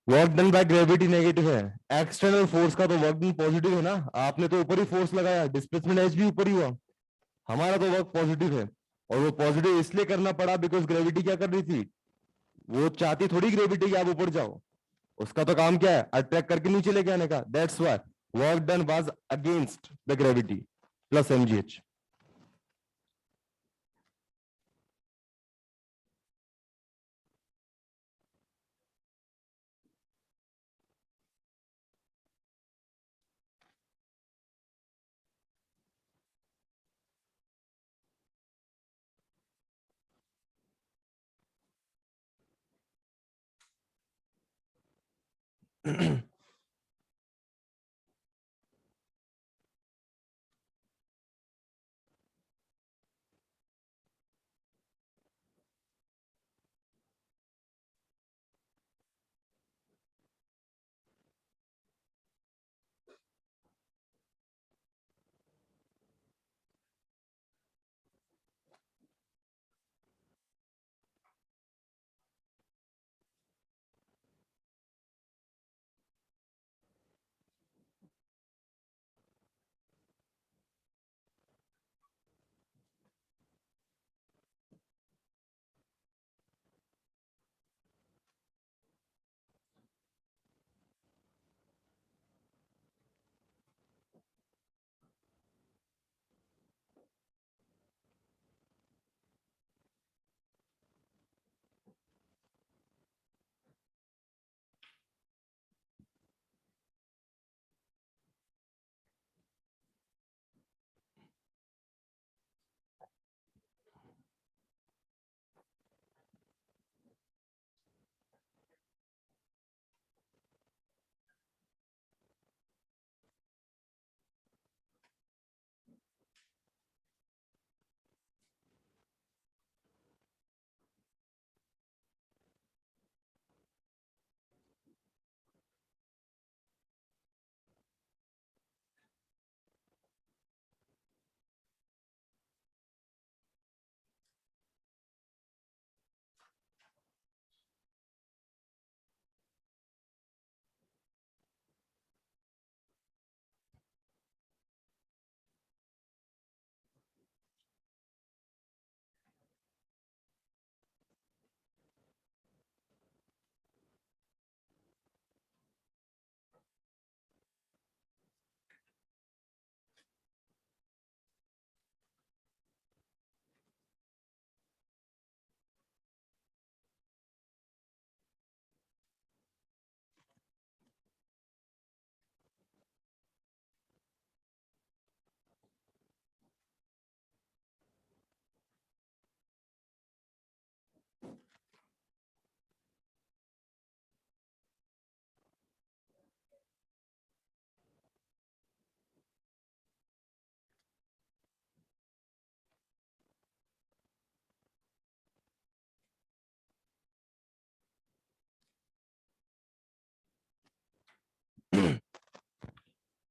Work done by gravity negative है, एक्सटर्नल फोर्स का तो वर्क डन पॉजिटिव है ना। आपने तो ऊपर ही फोर्स लगाया, डिस्प्लेसमेंट एच भी ऊपर ही हुआ। हमारा तो वर्क पॉजिटिव है, और वो पॉजिटिव इसलिए करना पड़ा बिकॉज ग्रेविटी क्या कर रही थी, वो चाहती थोड़ी ग्रेविटी कि आप ऊपर जाओ। उसका तो काम क्या है, अट्रैक्ट करके नीचे लेके आने का। That's why work done was against the gravity plus mgh।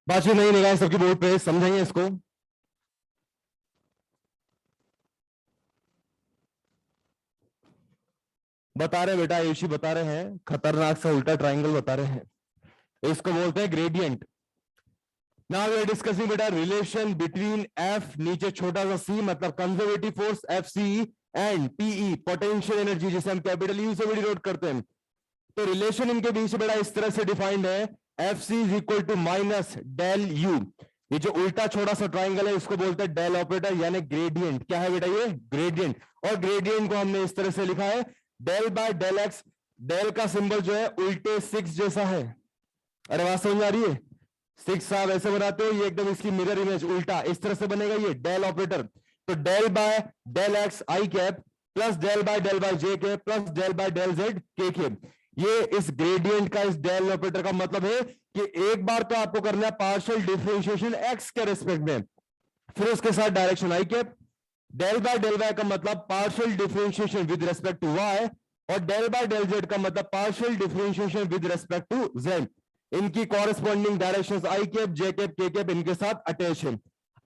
पांचवी नई निगाह सबकी बोर्ड पे समझेंगे इसको। बता रहे बेटा, आयुषी बता रहे हैं, खतरनाक सा उल्टा ट्राइंगल बता रहे हैं, इसको बोलते हैं gradient. Now we are discussing बेटा रिलेशन बिटवीन एफ, नीचे छोटा सा सी मतलब conservative force F C, and PE potential energy, जिसे हम कैपिटल यू से भी डिनोट करते हैं। तो रिलेशन इनके बीच बेटा इस तरह से डिफाइंड है, F C is equal to minus del U. ये जो उल्टा छोटा सा ट्राइंगल है इसको बोलते हैं डेल ऑपरेटर यानी ग्रेडियंट। क्या है बेटा ये? ग्रेडियंट। और ग्रेडियंट को हमने इस तरह से लिखा है del by del x. Del का सिंबल जो है उल्टे 6 जैसा है। अरे बात समझ आ रही है? 6 आप ऐसे बनाते हो, ये एकदम इसकी मिरर इमेज उल्टा इस तरह से बनेगा ये डेल ऑपरेटर। तो del by del x I cap plus del by J cap plus del by del Z के कैप। ये इस ग्रेडियंट का, इस डेल ऑपरेटर का मतलब है कि एक बार तो आपको करना है पार्शियल डिफरेंशिएशन एक्स के रेस्पेक्ट में, फिर उसके साथ direction I cap. Del Y का मतलब partial differentiation with respect to Y, और डेल बाय डेल जेड का मतलब partial differentiation with respect to Z. इनकी corresponding directions I cap, J cap, K cap इनके साथ अटैच है।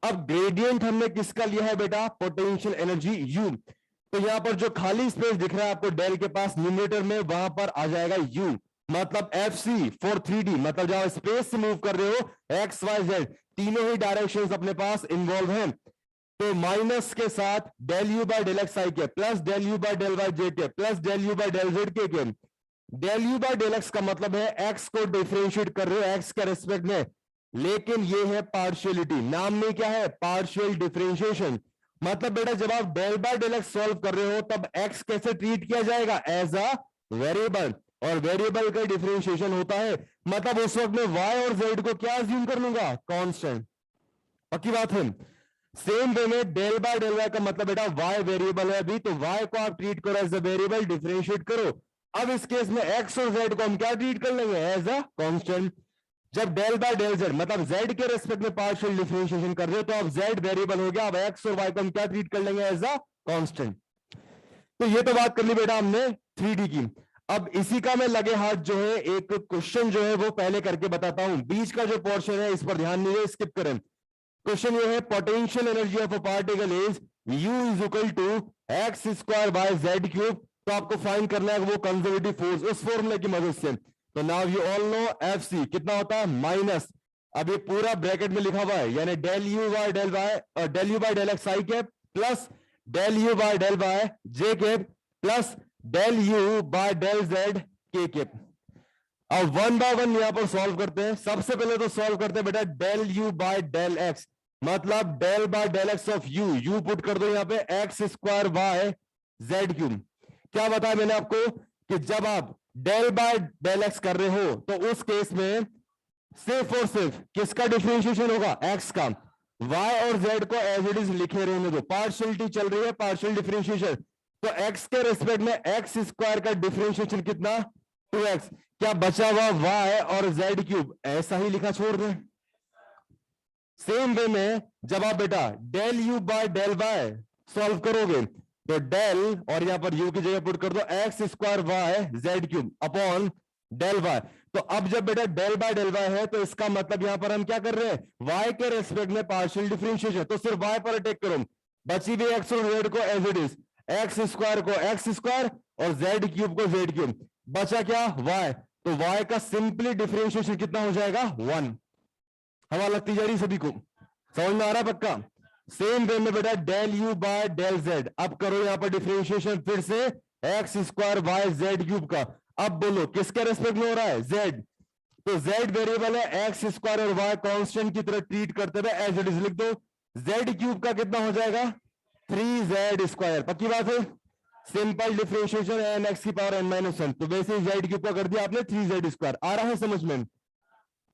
अब ग्रेडियंट हमने किसका लिया है बेटा? Potential energy you. तो यहां पर जो खाली स्पेस दिख रहा है आपको डेल के पास न्यूमरेटर में, वहां पर आ जाएगा यू, मतलब एफ सी फॉर 3D, मतलब जहां स्पेस से मूव कर रहे हो एक्स वाई जेड तीनों ही डायरेक्शंस अपने पास इन्वॉल्व हैं। तो माइनस के साथ del you by del x i के plus del you by del y j के plus del you by del Z k. Del you by del x का मतलब है एक्स को डिफरेंशिएट कर रहे हो एक्स के रेस्पेक्ट में, लेकिन ये है पार्शियलिटी, नाम में क्या है, पार्शियल डिफरेंशिएशन। मतलब बेटा जब आप del by del X solve कर रहे हो तब एक्स कैसे ट्रीट किया जाएगा, एज अ वेरिएबल, और वेरिएबल का डिफरेंशिएशन होता है, मतलब उस वक्त में वाई और जेड को क्या अज्यूम कर लूंगा, कांस्टेंट। पक्की बात है। सेम वे में डेल बाय डेल वाई का मतलब बेटा वाई वेरिएबल है अभी, तो वाई को आप ट्रीट करो एज अ वेरिएबल, डिफरेंशिएट करो। अब इस केस में एक्स और जेड को हम क्या ट्रीट कर लेंगे, एज अ कांस्टेंट। जब डेल बाय डेल जेड मतलब जेड के रेस्पेक्ट में पार्शियल डिफरेंशिएशन कर रहे हो तो अब जेड वेरिएबल हो गया, अब एक्स और वाई को हम क्या ट्रीट कर लेंगे, एज अ कांस्टेंट। तो ये तो बात कर ली बेटा हमने 3D की। अब इसी का मैं लगे हाथ जो है एक क्वेश्चन जो है वो पहले करके बताता हूं, बीच का जो पोर्शन है इस पर ध्यान नहीं है, स्किप करें। क्वेश्चन ये है, potential energy of a particle is U is equal to X square by Z cube. तो आपको फाइंड करना है वो कंजर्वेटिव फोर्स उस फॉर्मूले की मदद से। तो now you all know FC कितना होता है, माइनस, अब ये पूरा ब्रैकेट में लिखा हुआ है, यानी del you by del x I cap plus del you by del by J cap plus del you by del Z के कैप। अब वन बाय वन यहां पर सॉल्व करते हैं। सबसे पहले तो सॉल्व करते हैं बेटा del you by del x, मतलब del by del x of u put कर दो यहां पे x square by Z cube. क्या बताया मैंने आपको कि जब आप डेल बाय डेल एक्स कर रहे हो तो उस केस में सिर्फ और सिर्फ किसका डिफरेंशिएशन होगा, एक्स का। वाई और जेड को एज इट इज लिखे रहने दो, पार्शियलिटी चल रही है, पार्शियल डिफरेंशिएशन। तो एक्स के रेस्पेक्ट में एक्स स्क्वायर का डिफरेंशिएशन कितना, 2x। क्या बचा हुआ वाई और जेड क्यूब ऐसा ही लिखा छोड़ दें। सेम वे में जब आप बेटा del you by del Y solve करोगे तो डेल और यहां पर यू की जगह पुट कर दो X square Y Z cube upon del Y. तो अब जब बेटा डेल बाय डेल वाई है तो इसका मतलब यहां पर हम क्या कर रहे हैं, वाई के रेस्पेक्ट में पार्शियल डिफरेंशिएशन, तो सिर्फ वाई पर अटैक करो, बची हुई एक्स और जेड को as it is, X square को एक्स स्क्वायर और जेड क्यूब को जेड क्यूब, बचा क्या वाई, तो वाई का सिंपली डिफरेंशिएशन कितना हो जाएगा, 1। हवा लगती जा रही सभी को, समझ में आ रहा है पक्का। सेम वे में बेटा del you by del Z, अब करो यहां पर डिफरेंशिएशन फिर से X square by Z cube का। अब बोलो किसके रेस्पेक्ट में हो रहा है, जेड, तो जेड वेरिएबल है, एक्स स्क्वायर और वाई कांस्टेंट की तरह ट्रीट करते हुए एज इट इज लिख दो। जेड क्यूब का कितना हो जाएगा, 3z स्क्वायर। पक्की बात है, सिंपल डिफरेंशिएशन एन एक्स की पावर n-1, तो वैसे जेड क्यूब का कर दिया आपने 3z स्क्वायर। आ रहा है समझ में,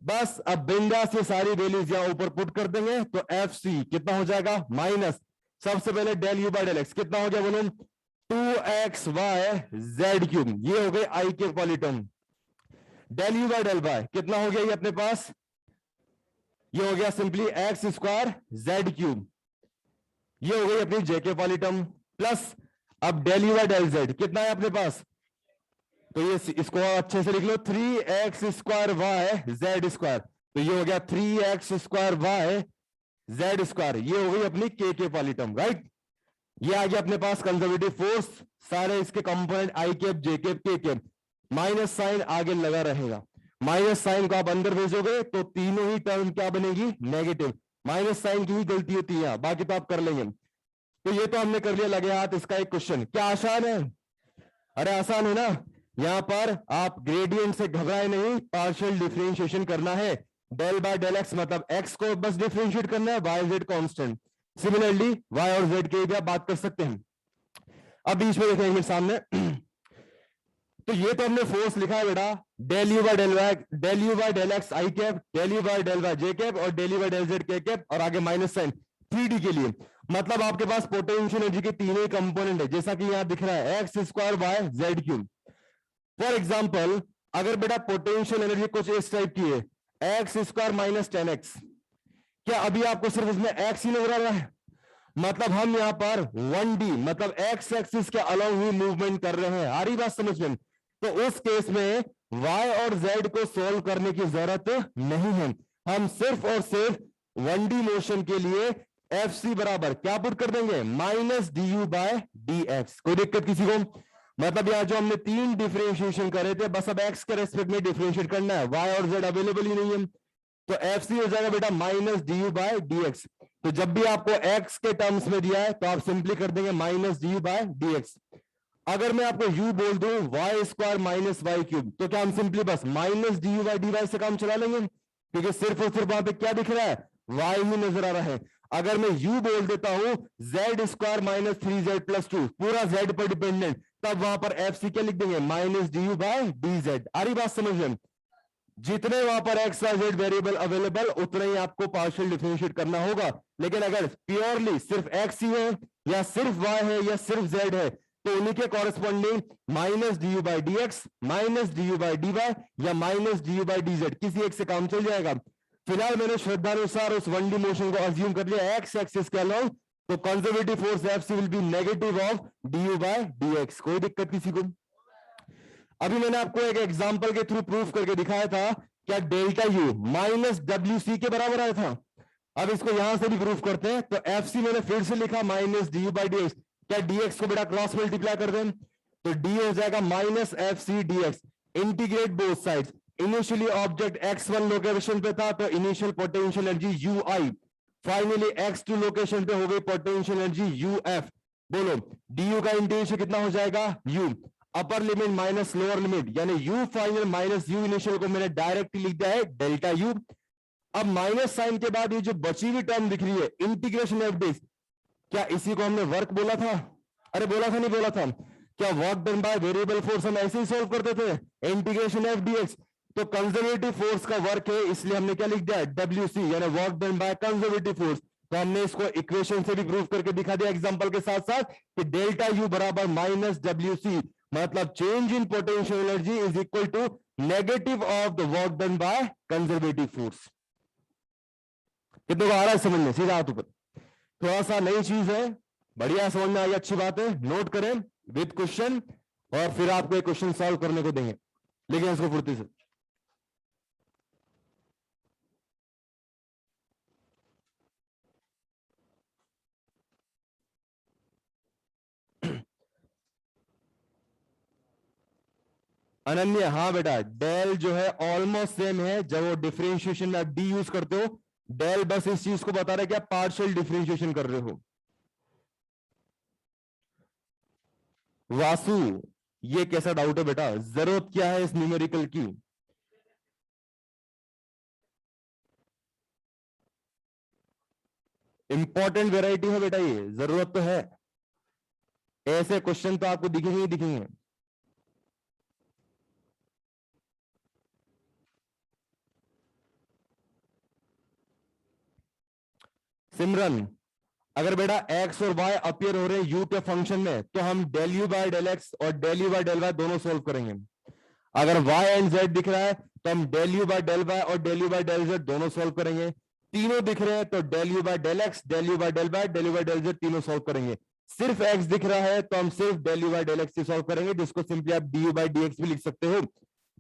बस अब बिंदास से सारी वैल्यूज यहां ऊपर पुट कर देंगे तो FC कितना हो जाएगा, माइनस, सबसे पहले del you by del X कितना हो गया बोलो, 2xy जेड क्यूब, ये हो गई आई के वाली term. Del you by del Y कितना हो गया ये अपने पास, ये हो गया simply X square Z cube, ये हो गई अपनी जेके वाली टर्म, प्लस अब del you by del Z कितना है अपने पास, तो ये इसको अच्छे से लिख लो 3x square Y Z square, तो ये हो गया 3x square Y Z square, ये हो गई अपनी के वाली टर्म, राइट। ये आ गया अपने पास कंजर्वेटिव फोर्स, सारे इसके component I cap J cap K cap, minus sign आगे लगा रहेगा, माइनस साइन को आप अंदर भेजोगे तो तीनों ही टर्म क्या बनेगी, नेगेटिव। माइनस साइन की ही गलती होती है यहाँ, बाकी तो आप कर लेंगे। तो ये तो हमने कर लिया लगे हाथ। इसका एक क्वेश्चन, क्या आसान है, अरे आसान है ना। यहां पर आप ग्रेडियंट से घबराए नहीं, पार्शियल डिफरेंशिएशन करना है, डेल बाय डेल एक्स मतलब एक्स को बस डिफरेंशिएट करना है, Y Z constant. Similarly Y और जेड के भी आप बात कर सकते हैं। अब बीच में देखेंगे सामने तो ये तो हमने फोर्स लिखा है बेटा, del you by del y, del you by del x I cap, del you by del y j cap और del you by del Z के कैप, और आगे माइनस साइन 3D के लिए। मतलब आपके पास पोटेंशियल एनर्जी के तीनों ही कंपोनेंट है, जैसा कि यहां दिख रहा है x square by Z cube. For example अगर बेटा पोटेंशियल एनर्जी कुछ इस टाइप की है, एक्स स्क्वायर माइनस 10x, क्या अभी आपको सिर्फ उसमें एक्स ही नजर आ रहा है, मतलब हम यहां पर 1D मतलब एक्स एक्सिस के अलॉन्ग ही मूवमेंट कर रहे हैं, आ रही बात समझ में। तो उस केस में y और z को सोल्व करने की जरूरत नहीं है, हम सिर्फ और सिर्फ 1D मोशन के लिए FC बराबर क्या पुट कर देंगे, minus D by D X. कोई दिक्कत किसी को, मतलब यहां जो हमने 3 डिफरेंशिएशन करे थे, बस अब x के रेस्पेक्ट में डिफरेंशिएट करना है, y और z अवेलेबल ही नहीं है, तो FC हो जाएगा बेटा minus D by D X. तो जब भी आपको x के टर्म्स में दिया है तो आप सिंपली कर देंगे minus D by D X. अगर मैं आपको u बोल दूं Y square minus Y cube, तो क्या हम सिंपली बस minus D you by D Y से काम चला लेंगे, क्योंकि सिर्फ और सिर्फ वहां पे क्या दिख रहा है, y ही नजर आ रहा है। अगर मैं u बोल देता हूं z square minus three z plus two, पूरा z पर डिपेंडेंट, तब वहां पर एफ सी क्या लिख देंगे, minus D you by d z. आ रही बात समझ में? जितने वहां पर x Y z variable available, उतने ही आपको पार्शियल डिफरेंशिएट करना होगा। लेकिन अगर प्योरली सिर्फ एक्स ही है, या सिर्फ वाई है, या सिर्फ जेड है, तो उन्हीं के corresponding minus D you by D x, minus D you by D y, या minus D you by d z, किसी एक से काम चल जाएगा। फिलहाल मैंने श्रद्धानुसार उस वन डी मोशन को अज्यूम कर लिया एक्स एक्सिस के अलाउ, तो conservative force F C will be negative of D you by D X. कोई दिक्कत किसी को? अभी मैंने आपको एक एग्जांपल के थ्रू प्रूफ करके दिखाया था, क्या delta U minus W C के बराबर आया था। अब इसको यहां से भी प्रूफ करते हैं। तो एफ सी मैंने फिर से लिखा minus D you by D x, क्या डीएक्स को बेटा क्रॉस मल्टीप्लाई कर दें, तो डी हो जाएगा minus F C D X, integrate both sides. Initially object x1 location पे था, तो initial potential energy U I, finally x2 location पे हो गई पोटेंशियल एनर्जी यू एफ। बोलो डी का इंटीग्रेशन कितना हो जाएगा, u upper limit minus lower limit, यानी u final minus u initial को मैंने डायरेक्टली लिख दिया है डेल्टा u। अब माइनस साइन के बाद ये जो बची हुई टर्म दिख रही है इंटीग्रेशन एफ डी, क्या इसी को हमने वर्क बोला था? अरे बोला था नहीं बोला था? क्या work done by variable force हम ऐसे ही सोल्व करते थे, इंटीग्रेशन एफ डी एक्स। तो कंजर्वेटिव फोर्स का वर्क है, इसलिए हमने क्या लिख दिया, डब्ल्यू सी, यानी work done by conservative force. तो हमने इसको इक्वेशन से भी प्रूव करके दिखा दिया एग्जांपल के साथ साथ कि डेल्टा यू बराबर माइनस डब्ल्यू सी, मतलब change in potential energy is equal to negative of the work done by conservative force. कितने को आ रहा है समझ में? सीधा हाथ ऊपर। थोड़ा सा नई चीज है, बढ़िया समझ में आई, अच्छी बात है। नोट करें विद क्वेश्चन, और फिर आपको एक क्वेश्चन सॉल्व करने को देंगे, लेकिन इसको फुर्ती से। अनन्य, हाँ बेटा, डेल जो है ऑलमोस्ट सेम है। जब वो डिफरेंशिएशन में आप डी यूज करते हो, डेल बस इस चीज को बता रहा है कि आप पार्शियल डिफरेंशिएशन कर रहे हो। वासु, ये कैसा डाउट है बेटा? जरूरत क्या है इस न्यूमेरिकल की? इंपॉर्टेंट वेराइटी है बेटा, ये जरूरत तो है। ऐसे क्वेश्चन तो आपको दिखेंगे ही दिखेंगे। सिमरन, अगर बेटा x और y अपियर हो रहे हैं u के फंक्शन में, तो हम del you by del x और del you by del y दोनों सोल्व करेंगे। अगर y एंड z दिख रहा है, तो हम del you by del y और del you by del z दोनों सोल्व करेंगे। तीनों दिख रहे हैं, तो del you by del x, del you by del y, del you by del z तीनों सोल्व करेंगे। सिर्फ x दिख रहा है, तो हम सिर्फ del you by del x solve करेंगे, जिसको सिंपली आप d u by D x भी लिख सकते हो,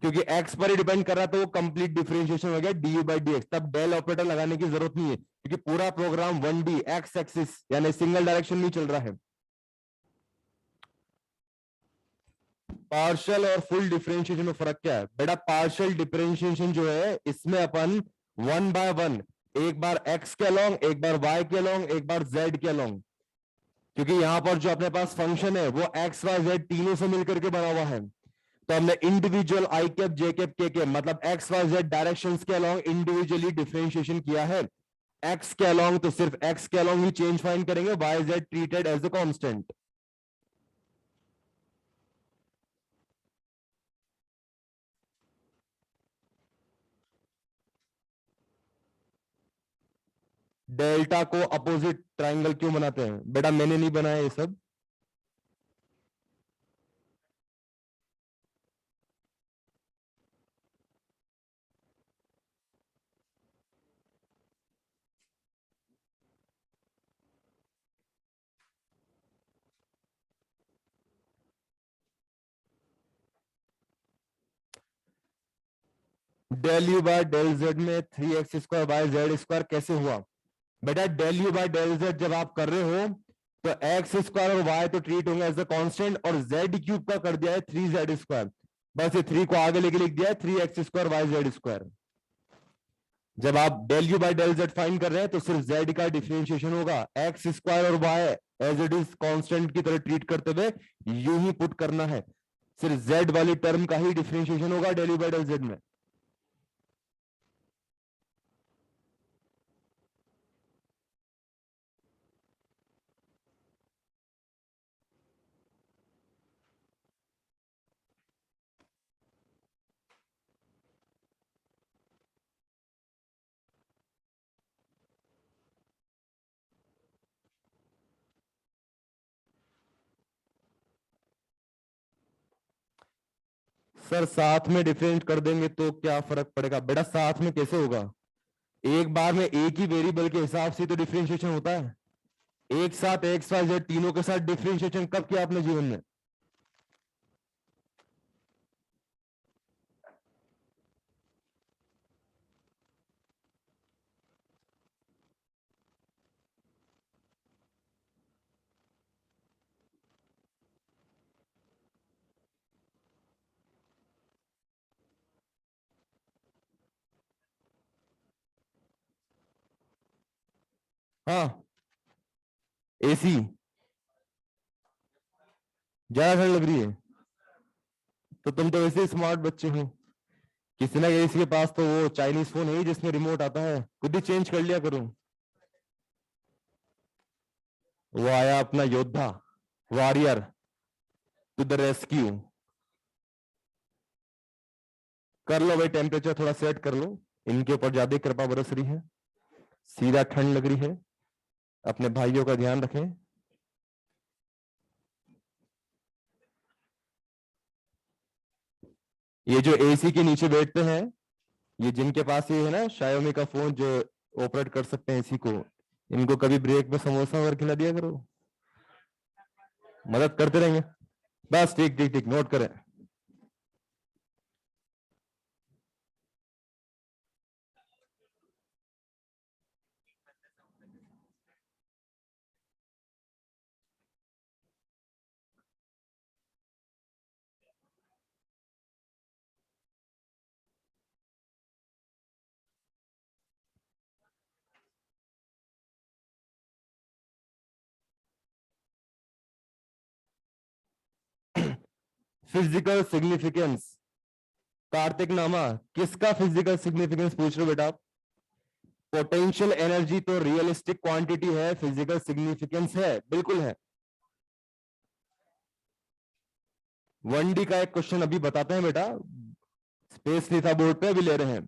क्योंकि x पर ही डिपेंड कर रहा था, वो कंप्लीट डिफरेंशिएशन हो गया D you by D x. तब डेल ऑपरेटर लगाने की जरूरत नहीं है, क्योंकि पूरा प्रोग्राम 1D एक्स एक्सिस यानी सिंगल डायरेक्शन में चल रहा है। पार्शियल और फुल डिफरेंशिएशन में फर्क क्या है बेटा? पार्शियल डिफरेंशिएशन जो है, इसमें अपन 1 बाय 1, एक बार x के अलोंग, एक बार y के अलोंग, एक बार z के अलोंग, क्योंकि यहां पर जो अपने पास फंक्शन है वो x y z तीनों से मिलकर के बना हुआ है। तो हमने individual I cap J cap K cap, मतलब एक्स वाई जेड डायरेक्शंस के अलोंग इंडिविजुअली डिफरेंशिएशन किया है। एक्स के अलोंग तो सिर्फ एक्स के अलोंग ही चेंज फाइंड करेंगे, Y Z treated as a constant. Delta को अपोजिट ट्राइंगल क्यों बनाते हैं बेटा? मैंने नहीं बनाया ये सब। Del you by del Z में 3x² बाय जेड स्क्वायर कैसे हुआ बेटा? Del you by del Z जब आप कर रहे हो, तो x² और y तो ट्रीट होंगे एज अ कांस्टेंट, और z³ का कर दिया है 3z²। बस ये 3 को आगे लेके लिख दिया है 3x² y z²। जब आप del U by del Z find कर रहे हैं तो सिर्फ जेड का डिफरेंशिएशन होगा, एक्स स्क्वायर और Y as it is constant की तरह ट्रीट करते हुए यू ही पुट करना है, सिर्फ जेड वाली टर्म का ही डिफरेंशिएशन होगा del U by del Z में। सर साथ में डिफरेंट कर देंगे तो क्या फर्क पड़ेगा? बेटा साथ में कैसे होगा? एक बार में एक ही वेरिएबल के हिसाब से तो डिफरेंशिएशन होता है। एक साथ एक्स वाई जेड तीनों के साथ डिफरेंशिएशन कब किया आपने जीवन में? हाँ, एसी ज्यादा ठंड लग रही है तो तुम तो वैसे ही स्मार्ट बच्चे हो। किसी ना किसी के पास तो वो चाइनीज फोन है ही जिसमें रिमोट आता है, खुद ही चेंज कर लिया करो। वो आया अपना योद्धा, वॉरियर टू द रेस्क्यू। कर लो भाई, टेम्परेचर थोड़ा सेट कर लो, इनके ऊपर ज्यादा कृपा बरस रही है, सीधा ठंड लग रही है, अपने भाइयों का ध्यान रखें। ये जो एसी के नीचे बैठते हैं, ये जिनके पास ये है ना शायोमी का फोन जो ऑपरेट कर सकते हैं एसी को, इनको कभी ब्रेक में समोसा वगैरह खिला दिया करो, मदद करते रहेंगे। बस ठीक ठीक ठीक, नोट करें। फिजिकल सिग्निफिकेंस, कार्तिक नामा किसका फिजिकल सिग्निफिकेंस पूछ रहे हो बेटा आप? पोटेंशियल एनर्जी तो रियलिस्टिक क्वांटिटी है, फिजिकल सिग्निफिकेंस है, बिल्कुल है। 1D का एक क्वेश्चन अभी बताते हैं बेटा, स्पेस नहीं था बोर्ड पे, अभी ले रहे हैं।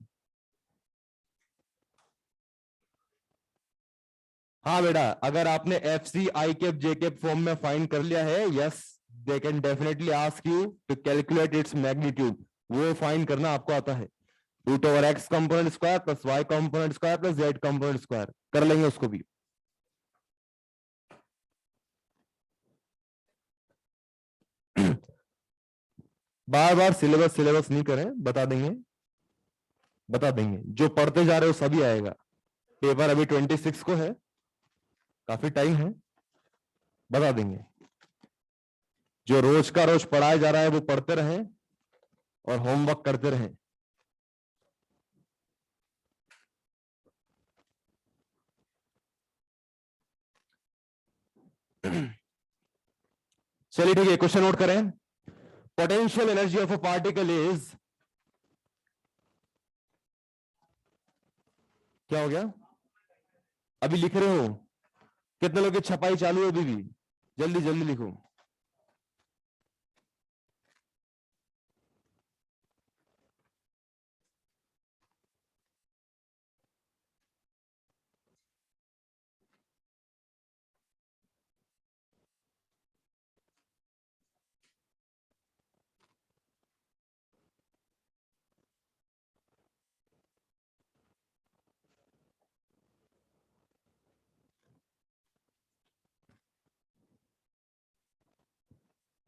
हाँ बेटा, अगर आपने F C I cap J cap form में फाइंड कर लिया है, yes they can definitely ask you to calculate its magnitude, वो फाइंड करना आपको आता है। Root over X component square plus Y component square plus Z component square, कर लेंगे उसको भी। बार बार सिलेबस सिलेबस नहीं करें, बता देंगे, बता देंगे, जो पढ़ते जा रहे हो सभी आएगा। पेपर अभी 26 को है, काफी टाइम है, बता देंगे। जो रोज का रोज पढ़ाया जा रहा है वो पढ़ते रहें और होमवर्क करते रहें। चलिए ठीक है, क्वेश्चन नोट करें। Potential energy of a particle is, क्या हो गया? अभी लिख रहे हो? कितने लोग की छपाई चालू है अभी भी? जल्दी जल्दी लिखो।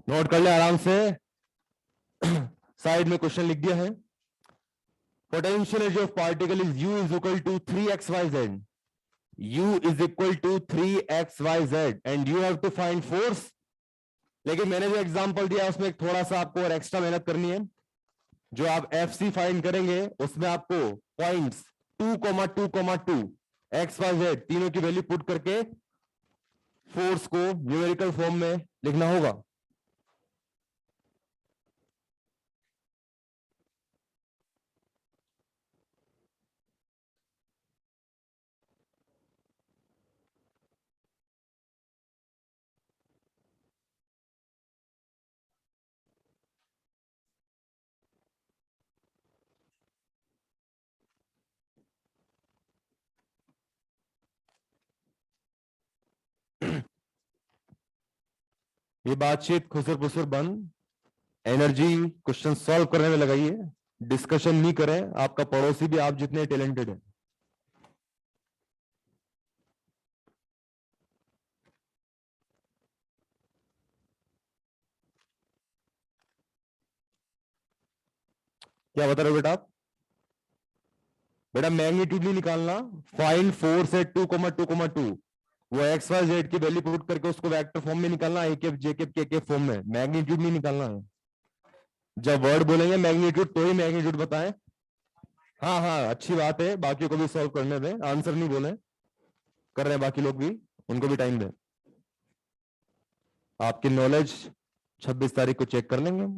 नोट कर ले आराम से, साइड में क्वेश्चन लिख दिया है। Potential energy of particle is U is equal to 3xyz, U is equal to 3xyz and you have to find force. लेकिन मैंने जो एग्जांपल दिया उसमें थोड़ा सा आपको और एक्स्ट्रा मेहनत करनी है। जो आप FC फाइंड करेंगे उसमें आपको पॉइंट्स 2,2,2 एक्स वाई जेड तीनों की वैल्यू पुट करके फोर्स को न्यूमेरिकल फॉर्म में लिखना होगा। ये बातचीत खुसर फुसर बंद, एनर्जी क्वेश्चन सॉल्व करने में लगाइए, डिस्कशन नहीं करें। आपका पड़ोसी भी आप जितने टैलेंटेड है। क्या बता रहे हो बेटा आप? बेटा मैग्नीट्यूड नहीं निकालना, फाइंड फोर्स एट 2,2,2 वो एक्स वाई जेड की वैल्यू पुट करके उसको वेक्टर फॉर्म में निकालना, ए केप जे केप के फॉर्म में, मैग्नीट्यूड नहीं निकालना है। जब वर्ड बोलेंगे मैग्नीट्यूड तो ही मैग्नीट्यूड बताएं। हाँ हाँ अच्छी बात है, बाकी को भी सॉल्व करने दें, आंसर नहीं बोले, कर रहे हैं बाकी लोग भी, उनको भी टाइम दें। आपकी नॉलेज 26 तारीख को चेक कर लेंगे।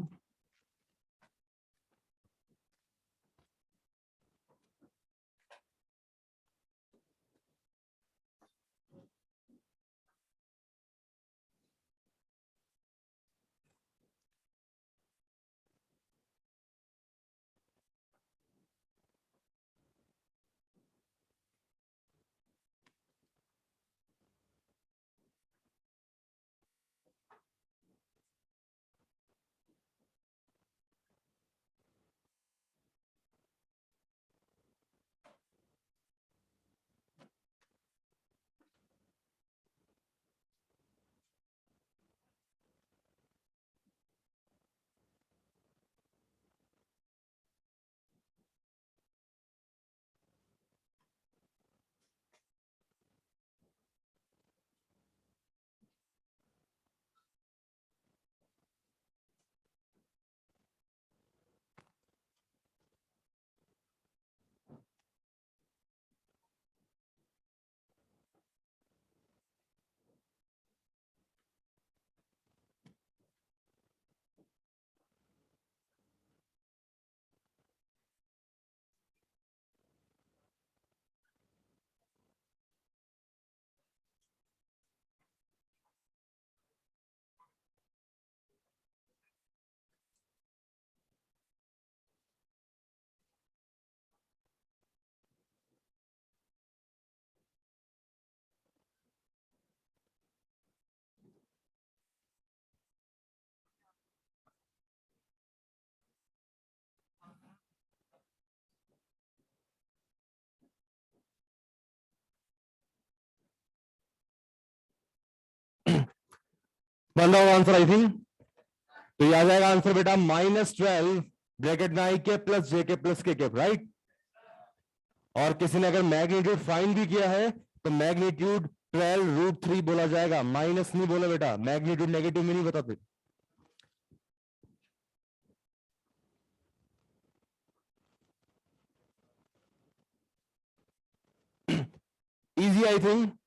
बन रहा होगा आंसर आई थिंक। तो ये आ जाएगा आंसर बेटा -12 ब्रैकेट में आई के प्लस जे के प्लस के राइट। और किसी ने अगर मैग्नीट्यूड फाइंड भी किया है तो मैग्नीट्यूड 12√3 बोला जाएगा, माइनस नहीं बोला बेटा, मैग्नीट्यूड नेगेटिव में नहीं बताते। Easy I think.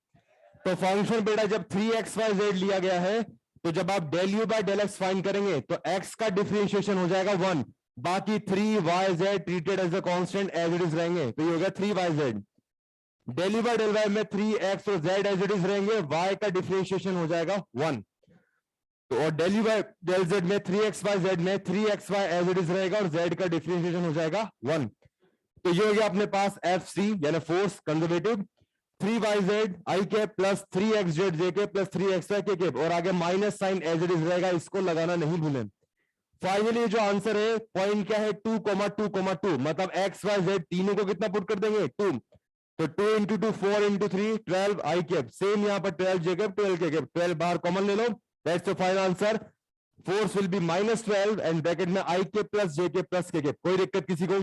तो फंक्शन बेटा जब 3xyz लिया गया है तो जब आप del you by del X find करेंगे तो x का डिफरेंशिएशन हो जाएगा 1, बाकी 3yz treated as a constant as it is रहेंगे, तो ये हो गया 3yz। Del you by del Y में 3x और z एज इट इज रहेंगे, y का डिफरेंशिएशन हो जाएगा 1। तो और del you by del z में 3xyz में 3xy एज इट इज रहेगा और z का डिफरेंशिएशन हो जाएगा 1। तो ये हो गया अपने पास FC यानी फोर्स कंजर्वेटिव 3yz आई के प्लस 3xz जे के प्लस 3xy के और आगे minus sign as it is रहेगा, इसको लगाना नहीं भूलें। फाइनली जो आंसर है पॉइंट क्या है 2,2,2 मतलब एक्स वाई जेड तीनों को कितना पुट कर देंगे 2, तो 2 इंटू 2 4 इंटू 3 12 आई कैप, सेम यहाँ पर 12 जे कैप 12 के कैप, 12 बाहर कॉमन ले लो, that's the final answer. Force will be -12 and bracket में आई के प्लस जे के प्लस के कैप। कोई दिक्कत किसी को?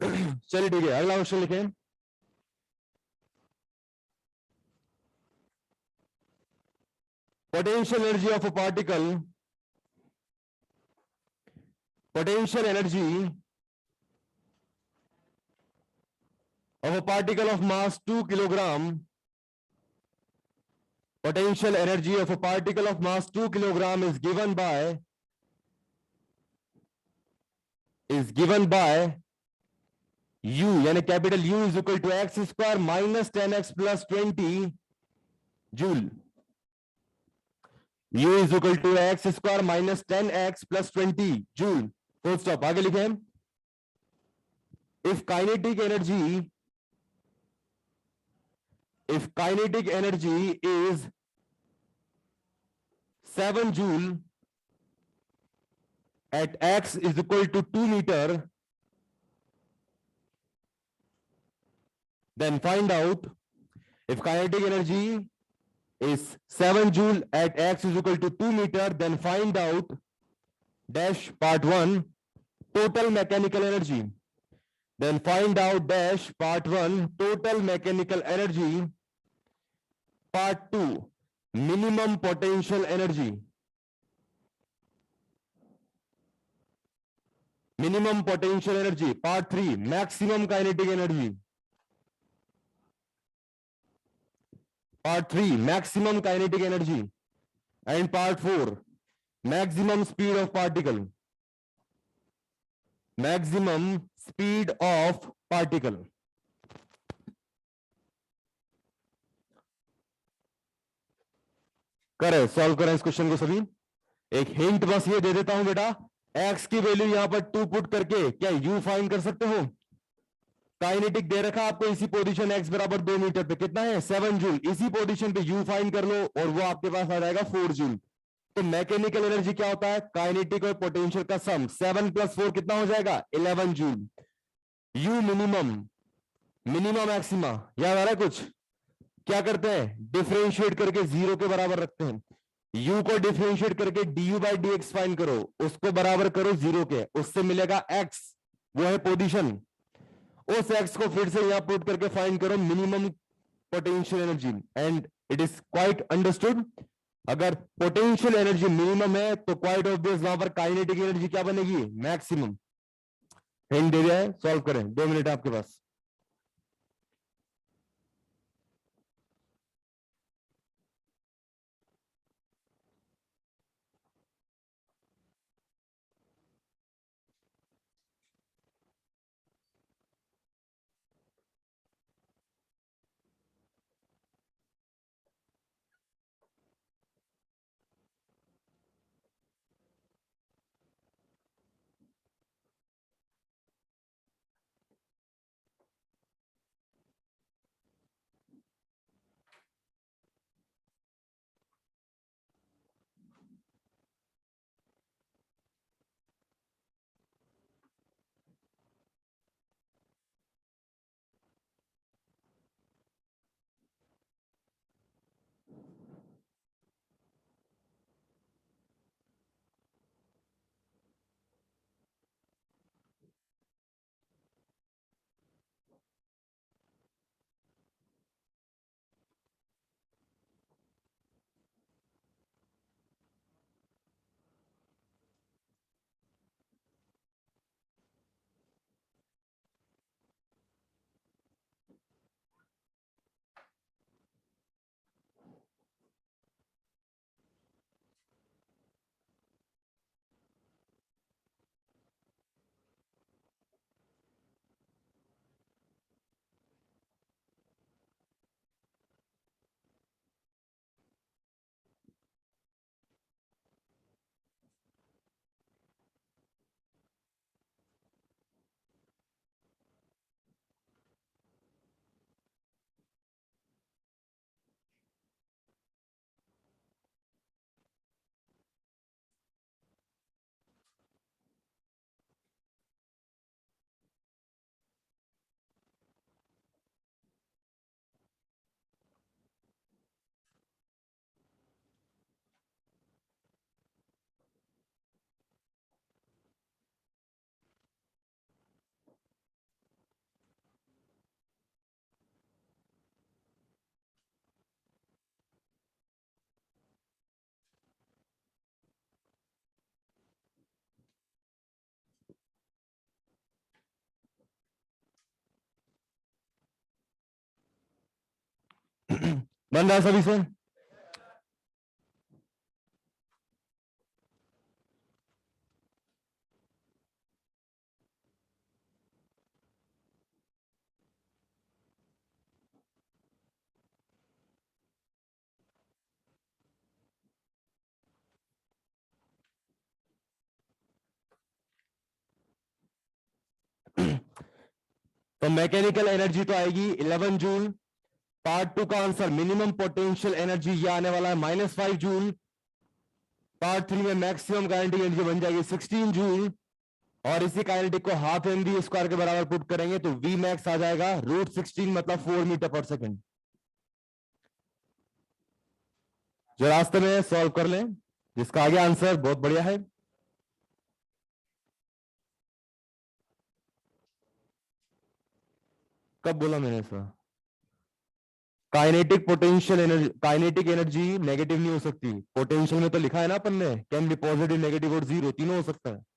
चलिए ठीक है, अगला क्वेश्चन लिखें। Potential energy of a particle, potential energy of a particle of mass 2 kilogram, potential energy of a particle of mass 2 kilogram is given by U, यानी capital U is equal to x square minus 10x plus 20 joule. U is equal to x square minus 10x plus 20 joule. Full stop. आगे लिखे हम, if kinetic energy is 7 joule at x is equal to 2 meter, then find out if kinetic energy is 7 joule at x is equal to 2 meter, then find out dash part 1 total mechanical energy. Then find out dash part 1 total mechanical energy. Part 2 minimum potential energy. Minimum potential energy. Part 3 maximum kinetic energy. Part 3 maximum kinetic energy. And part 4 maximum speed of particle. Maximum speed of particle. करें, solve करें इस question को सभी. एक hint बस ये दे देता हूं बेटा, x की वैल्यू यहां पर 2 पुट करके क्या u फाइंड कर सकते हो. काइनेटिक दे रखा आपको इसी पोजीशन x बराबर 2 मीटर पे कितना है 7 जूल. इसी पोजीशन पे u फाइंड कर लो और वो आपके पास आ जाएगा 4 जूल. तो मैकेनिकल एनर्जी क्या होता है, काइनेटिक और पोटेंशियल का सम. 7 + 4 कितना हो जाएगा 11 joule. u minimum, minimum maxima याद आ रहा है कुछ. क्या करते हैं, डिफरेंशिएट करके 0 के बराबर रखते हैं. u को डिफरेंशिएट करके du/dx फाइंड करो, उसको बराबर करो 0 के, उससे मिलेगा x, वो है पोजीशन. उस x को फिर से यहां पुट करके फाइंड करो minimum potential energy. And it is quite understood. अगर पोटेंशियल एनर्जी मिनिमम है तो क्वाइट ऑब्वियस वहां पर काइनेटिक एनर्जी क्या बनेगी, मैक्सिमम. हिंट दे दिया है, सॉल्व करें, 2 मिनट आपके पास. बन रहा है सभी से? तो मैकेनिकल एनर्जी तो आएगी 11 जूल। पार्ट 2 का आंसर मिनिमम पोटेंशियल एनर्जी ये आने वाला है -5 जूल। पार्ट 3 में मैक्सिमम काइनेटिक एनर्जी बन जाएगी 16 जूल। और इसी काइनेटिक को हाफ एम वी स्क्वायर के बराबर पुट करेंगे तो वी मैक्स आ जाएगा √16 मतलब 4 मीटर पर सेकेंड। जो रास्ते में सॉल्व कर लें, जिसका आगे आंसर बहुत बढ़िया है। कब बोला मैंने sir? Kinetic potential energy, kinetic energy negative नहीं हो सकती। पोटेंशियल में तो लिखा है ना अपन ने, कैन बी पॉजिटिव, नेगेटिव और जीरो, तीनों हो सकता है।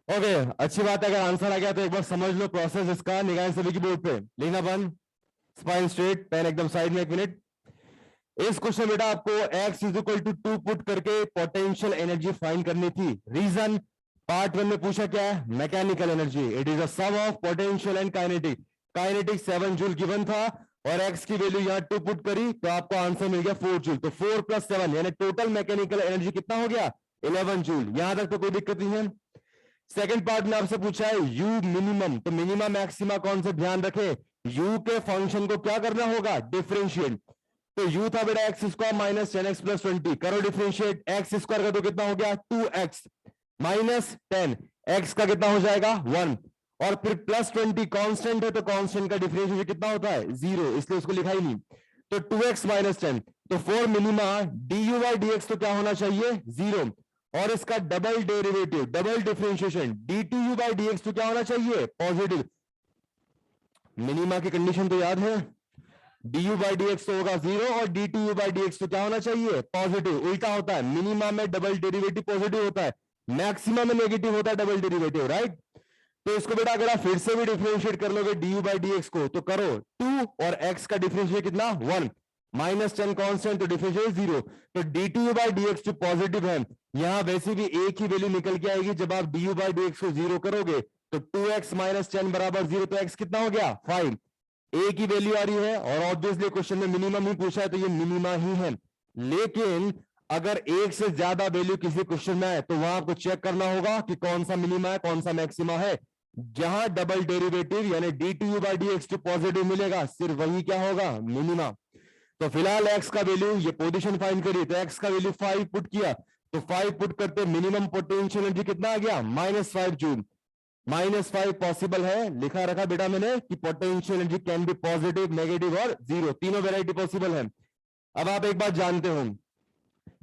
ओके, अच्छी बात है। अगर आंसर आ गया तो एक बार समझ लो प्रोसेस इसका। निगाहें सभी की बोर्ड पे, लिखना बंद, स्पाइन स्ट्रेट, पेन एकदम साइड में। 1 मिनट। इस क्वेश्चन बेटा आपको x is equal to 2 put करके पोटेंशियल एनर्जी फाइंड करनी थी। रीजन, पार्ट 1 में पूछा क्या है? Mechanical energy. It is a sum of potential and kinetic. Kinetic 7 joule given था और x की वैल्यू यहां 2 पुट करी तो आपको आंसर मिल गया 4 जूल। तो 4 + 7 यानी टोटल मैकेनिकल एनर्जी कितना हो गया? 11 जूल। यहां तक तो कोई दिक्कत नहीं है। सेकंड पार्ट में आपसे पूछा है u मिनिमम, तो मिनिमम मैक्सिमा कौन से ध्यान रखे? u के फंक्शन को क्या करना होगा? डिफरेंशिएट। तो u था बेटा x स्क्वायर माइनस 10x + 20, करो डिफरेंशिएट। x स्क्वायर का तो कितना हो गया? 2x माइनस 10, x का कितना हो जाएगा? 1, और फिर +20 कांस्टेंट है तो कांस्टेंट का डिफरेंशिएट कितना होता है? 0, इसलिए उसको लिखा ही नहीं। तो 2x माइनस 10, तो फॉर मिनिमा du/dx तो क्या होना चाहिए? 0, और इसका double derivative, double differentiation dtu/dx तो क्या होना चाहिए? पॉजिटिव। मिनिमा की कंडीशन तो याद है, du/dx तो होगा 0 और dtu/dx तो क्या होना चाहिए? पॉजिटिव। उल्टा होता है, मिनिमा में डबल डेरिवेटिव पॉजिटिव होता है, मैक्सिमम में नेगेटिव होता है डबल डेरिवेटिव, राइट? तो इसको बेटा अगर आप फिर से भी डिफरेंशिएट कर लोगे du/dx को, तो करो 2 और x का डिफरेंशिएट कितना? 1, -10 कांस्टेंट तो डिफरेंशिएट 0, तो dtu/dx जो पॉजिटिव है, यहां वैसे भी एक ही वैल्यू निकल के आएगी जब आप du/dx को 0 करोगे। तो 2x - 10 = 0, तो x कितना हो गया? 5। एक ही वैल्यू आ रही है और ऑब्वियसली क्वेश्चन में मिनिमम ही पूछा है तो ये मिनिमा ही है। लेकिन अगर एक से ज्यादा वैल्यू किसी क्वेश्चन में है तो वहां आपको चेक करना होगा कि कौन सा मिनिमा है, कौन सा मैक्सिमा है। जहां डबल डेरिवेटिव यानी dtu/dx जो पॉजिटिव मिलेगा, सिर्फ वही क्या होगा? मिनिमा। तो फिलहाल x का वैल्यू, ये पोजीशन फाइंड करिए, तो x का वैल्यू 5 पुट किया, तो 5 पुट करते मिनिमम पोटेंशियल एनर्जी कितना आ गया? -5 जूल। -5 पॉसिबल है, लिखा रखा बेटा मैंने कि potential energy can be positive, negative और 0, तीनों वेराइटी पॉसिबल है। अब आप एक बात जानते हो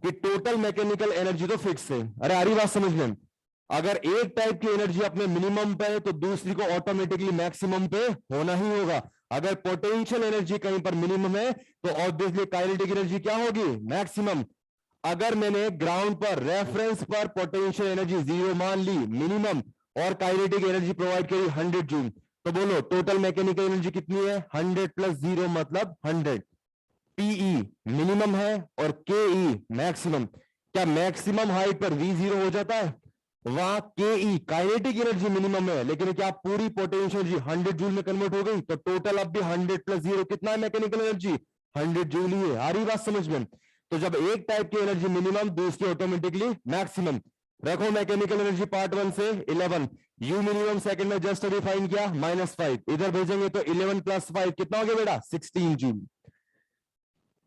कि टोटल मैकेनिकल एनर्जी तो फिक्स है। अरे आ रही बात समझ में? अगर एक टाइप की एनर्जी अपने मिनिमम पे है तो दूसरी को ऑटोमेटिकली मैक्सिमम पे होना ही होगा। अगर पोटेंशियल एनर्जी कहीं पर मिनिमम है तो ऑब्वियसली काइनेटिक एनर्जी क्या होगी? मैक्सिमम। अगर मैंने ग्राउंड पर रेफरेंस पर पोटेंशियल एनर्जी 0 मान ली मिनिमम और काइनेटिक एनर्जी प्रोवाइड करी 100 जूल, तो बोलो टोटल मैकेनिकल एनर्जी कितनी है? 100 प्लस 0 मतलब 100। पीई मिनिमम है और केई मैक्सिमम। क्या मैक्सिमम हाइट पर वी 0 हो जाता है? वहां केई काइनेटिक एनर्जी मिनिमम है, लेकिन क्या पूरी पोटेंशियल एनर्जी 100 जूल में कन्वर्ट हो गई? तो टोटल अब भी 100 प्लस 0 कितना है मैकेनिकल एनर्जी? 100 जूल ही है। आ रही बात समझ में? तो जब एक टाइप की एनर्जी मिनिमम, दूसरी ऑटोमेटिकली मैक्सिमम। रखो मैकेनिकल एनर्जी पार्ट 1 से 11। यू मिनिमम सेकंड में जस्ट अभी फाइंड किया -5, इधर भेजेंगे तो 11 प्लस 5 कितना हो गया बेटा? 16 जूल।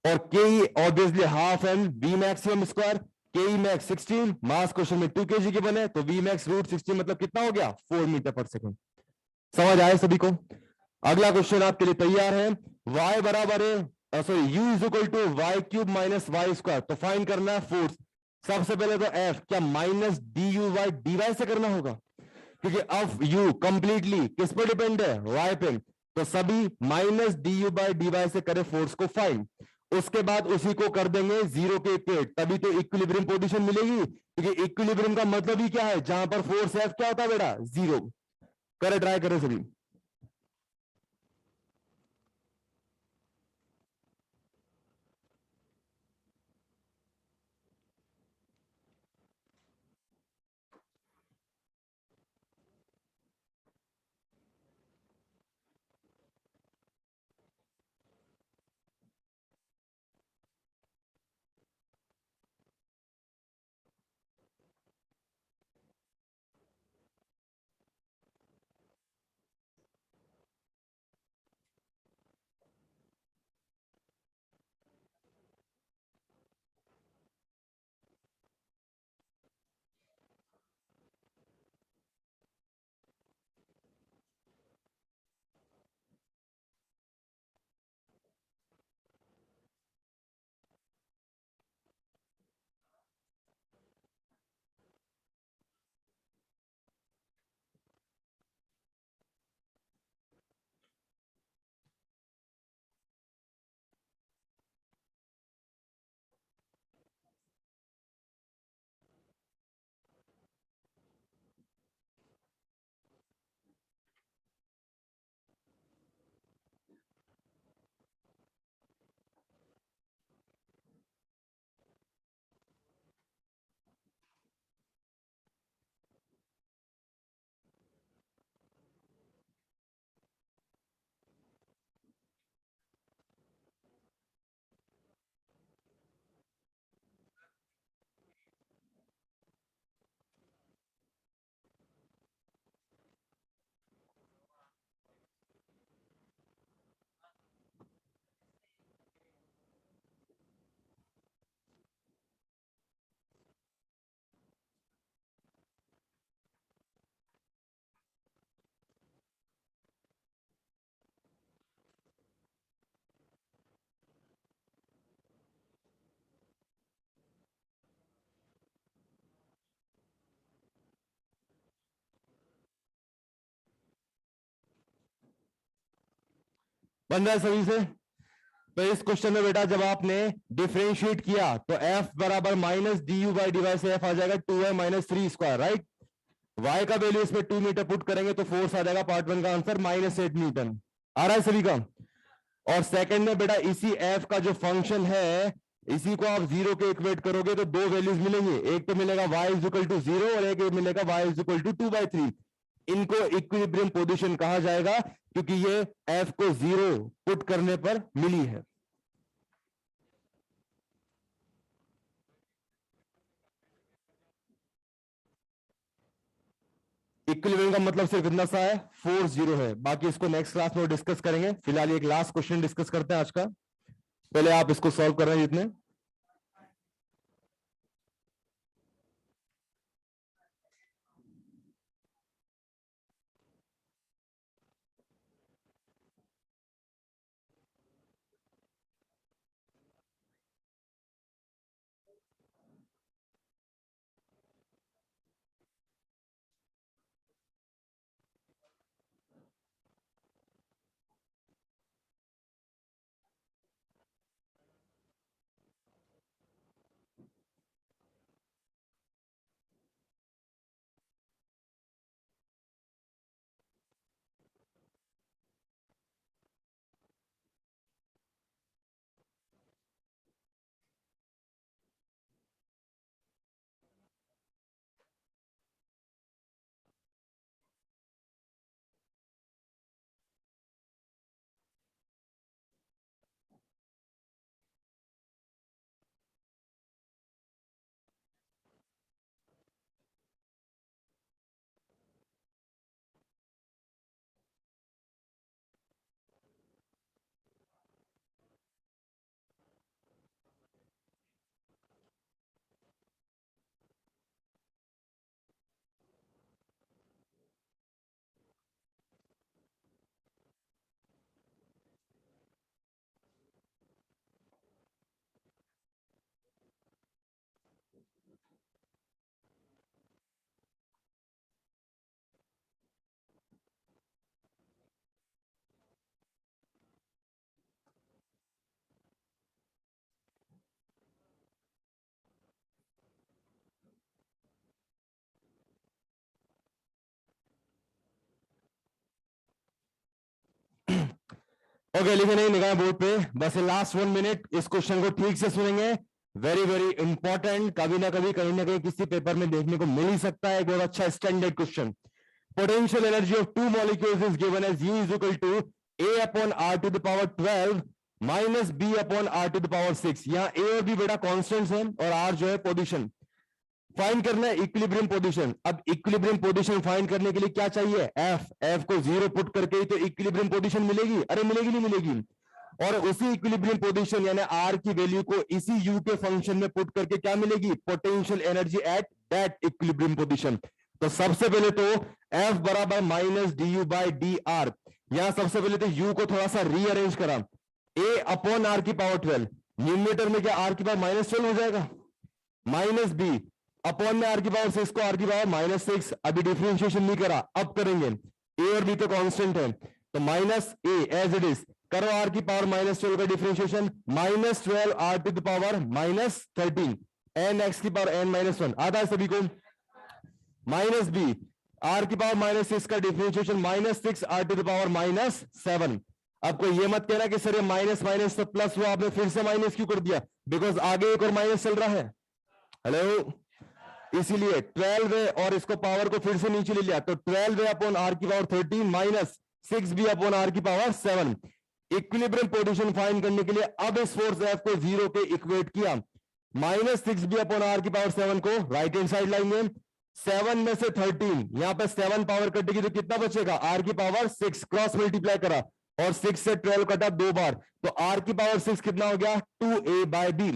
और K obviously half M V maximum square, K max 16, mass question में 2 kg के बने, तो वी मैक्स रूट 16 मतलब कितना हो गया? 4 मीटर पर सेकंड। समझ आए सभी को? अगला क्वेश्चन आपके लिए तैयार है। y बराबर है, sorry, u is equal to Y cube minus Y square, तो फाइंड करना है फोर्स। सबसे पहले तो f क्या minus D U Y D Y से करना होगा, क्योंकि अब u कंप्लीटली किस पर डिपेंड है? y पे। तो सभी minus D you by D Y से करे फोर्स को फाइंड। उसके बाद उसी को कर देंगे 0 के इक्वेट, तभी तो इक्विलिब्रियम पोजीशन मिलेगी, क्योंकि इक्विलिब्रियम का मतलब ही क्या है? जहां पर फोर्स एफ क्या होता है बेटा? 0। करे, ट्राई करें सभी। 15 सभी से। तो इस क्वेश्चन में बेटा जब आपने डिफरेंशिएट किया तो f बराबर minus D you by D से f आ जाएगा 2y minus 3 square, right. y का वैल्यू इसमें 2 मीटर पुट करेंगे तो फोर्स आ जाएगा पार्ट 1 का आंसर -8 न्यूटन। आ रहा है सभी का? और सेकंड में बेटा इसी f का जो फंक्शन है, इसी को आप 0 के इक्वेट करोगे तो दो वैल्यूज मिलेंगे, एक तो मिलेगा y इज इक्वल टू 0 और एक मिलेगा y इज इक्वल टू 2/3। इनको इक्विलिब्रियम पोजीशन कहा जाएगा, क्योंकि ये f को 0 पुट करने पर मिली है। इक्विलिब्रियम का मतलब सिर्फ इतना सा है, फोर्स 0 है। बाकी इसको नेक्स्ट क्लास में डिस्कस करेंगे। फिलहाल एक लास्ट क्वेश्चन डिस्कस करते हैं आज का। पहले आप इसको सॉल्व कर रहे हैं जितने। ओके, लिखे नहीं निगाह बोर्ड पे, बस लास्ट 1 मिनट इस क्वेश्चन को ठीक से सुनेंगे। वेरी वेरी इंपॉर्टेंट, कभी ना कभी कहीं ना कहीं किसी पेपर में देखने को मिल ही सकता है। बहुत अच्छा standard question. Potential energy of two molecules is given as U is equal to A upon R to the power 12 minus B upon R to the power 6। यहाँ A और B बेटा कॉन्स्टेंट्स हैं और R जो है position. Find करना है equilibrium position. अब इक्विलिब्रियम पोजीशन फाइंड करने के लिए क्या चाहिए? F को 0 पुट करके ही तो इक्विलिब्रियम पोजीशन मिलेगी। अरे मिलेगी नहीं मिलेगी। और उसी इक्विलिब्रियम पोजीशन यानी R की वैल्यू को इसी U के फंक्शन में पुट करके क्या मिलेगी? Potential energy at that equilibrium position. तो सबसे पहले तो F बराबर माइनस DU बाई DR। यहां सबसे पहले तो U को थोड़ा सा रीअरेंज करा। A अपॉन R की पावर 12, न्यूमरेटर में क्या R की पावर माइनस 12 हो जाएगा, माइनस B अपॉन में R की पावर 6 को R की पावर माइनस 6। अभी डिफरेंशिएशन नहीं करा, अब करेंगे। A और B तो कांस्टेंट है, तो minus A as it is करो। R की पावर माइनस 12 का differentiation, minus 12 R to the power minus 13 N X की पावर n माइनस 1 आता है सभी को। माइनस B R की पावर माइनस 6 का differentiation, minus 6 R to the power minus 7। अब कोई ये मत कहना कि सर ये माइनस माइनस तो प्लस हुआ, आपने फिर से माइनस क्यों कर दिया? बिकॉज आगे एक और माइनस चल रहा है। हेलो, इसीलिए 12 है और इसको पावर को फिर से नीचे ले लिया, तो 12 है अपॉन R की power 13 minus 6B upon R की पावर 7। इक्विलिब्रियम पोजीशन फाइंड करने के लिए अब इस फोर्स F को 0 पे इक्वेट किया। माइनस 6B अपॉन R की पावर 7 को राइट हैंड साइड लाएंगे। 7 में से 13, यहां पे 7 पावर कटेगी तो कितना बचेगा? R की पावर 6 क्रॉस मल्टीप्लाई करा और 6 से 12 कटा 2 बार, तो R की पावर 6 कितना हो गया? 2A by B।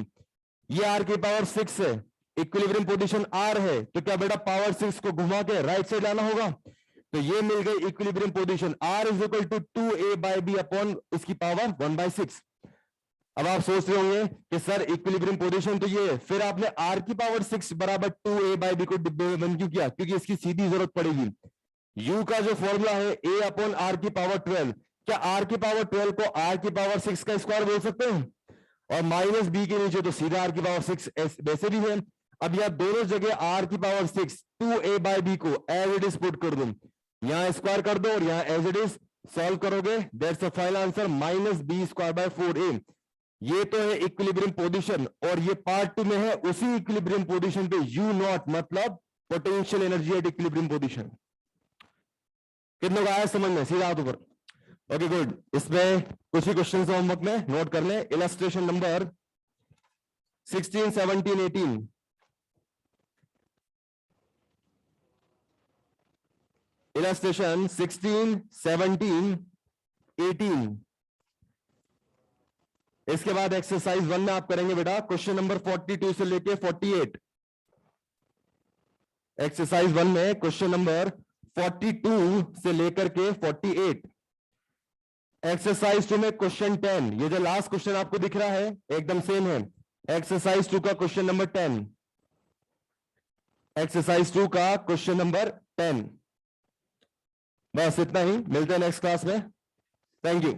ये R की पावर 6 है, इक्विलिब्रियम पोजीशन R है, तो क्या बेटा पावर 6 को घुमा के राइट साइड लाना होगा। तो ये मिल गई equilibrium position, R is equal to 2A by B upon इसकी पावर 1/6। अब आप सोच रहे होंगे कि सर इक्विलिब्रियम पोजीशन तो ये है, फिर आपने R की पावर 6 बराबर 2A बाय B को डिब्बे में बंद क्यों किया? क्योंकि इसकी सीधी जरूरत पड़ेगी। U का जो फॉर्मूला है A अपॉन R की पावर 12, क्या R की पावर 12 को R की पावर 6 का स्क्वायर बोल सकते हैं? और माइनस B के नीचे तो सीधा R की पावर 6 वैसे भी है। अब यहां दोनों जगह R की पावर 6 2A बाय B को एज इट इज पुट कर दूं, यहां स्क्वायर कर दो और यहां एज इट इज सॉल्व करोगे, that's the final answer minus B square by 4A। ये तो है इक्विलिब्रियम पोजीशन, और ये पार्ट 2 में है उसी इक्विलिब्रियम पोजीशन पे U नॉट मतलब potential energy at equilibrium position. कितनों का आया समझ में? सीधा हाथ ऊपर। ओके गुड, इसमें कुछ ही क्वेश्चन होमवर्क में नोट कर लें। Illustration number 16, 17, 18। इलस्ट्रेशन 16, 17, 18। इसके बाद एक्सरसाइज 1 में आप करेंगे बेटा क्वेश्चन नंबर 42 से लेके 48। एक्सरसाइज 1 में क्वेश्चन नंबर 42 से लेकर के 48। एक्सरसाइज 2 में क्वेश्चन 10, ये जो लास्ट क्वेश्चन आपको दिख रहा है एकदम सेम है। एक्सरसाइज 2 का क्वेश्चन नंबर 10, एक्सरसाइज 2 का क्वेश्चन नंबर 10। बस इतना ही, मिलते हैं नेक्स्ट क्लास में। Thank you.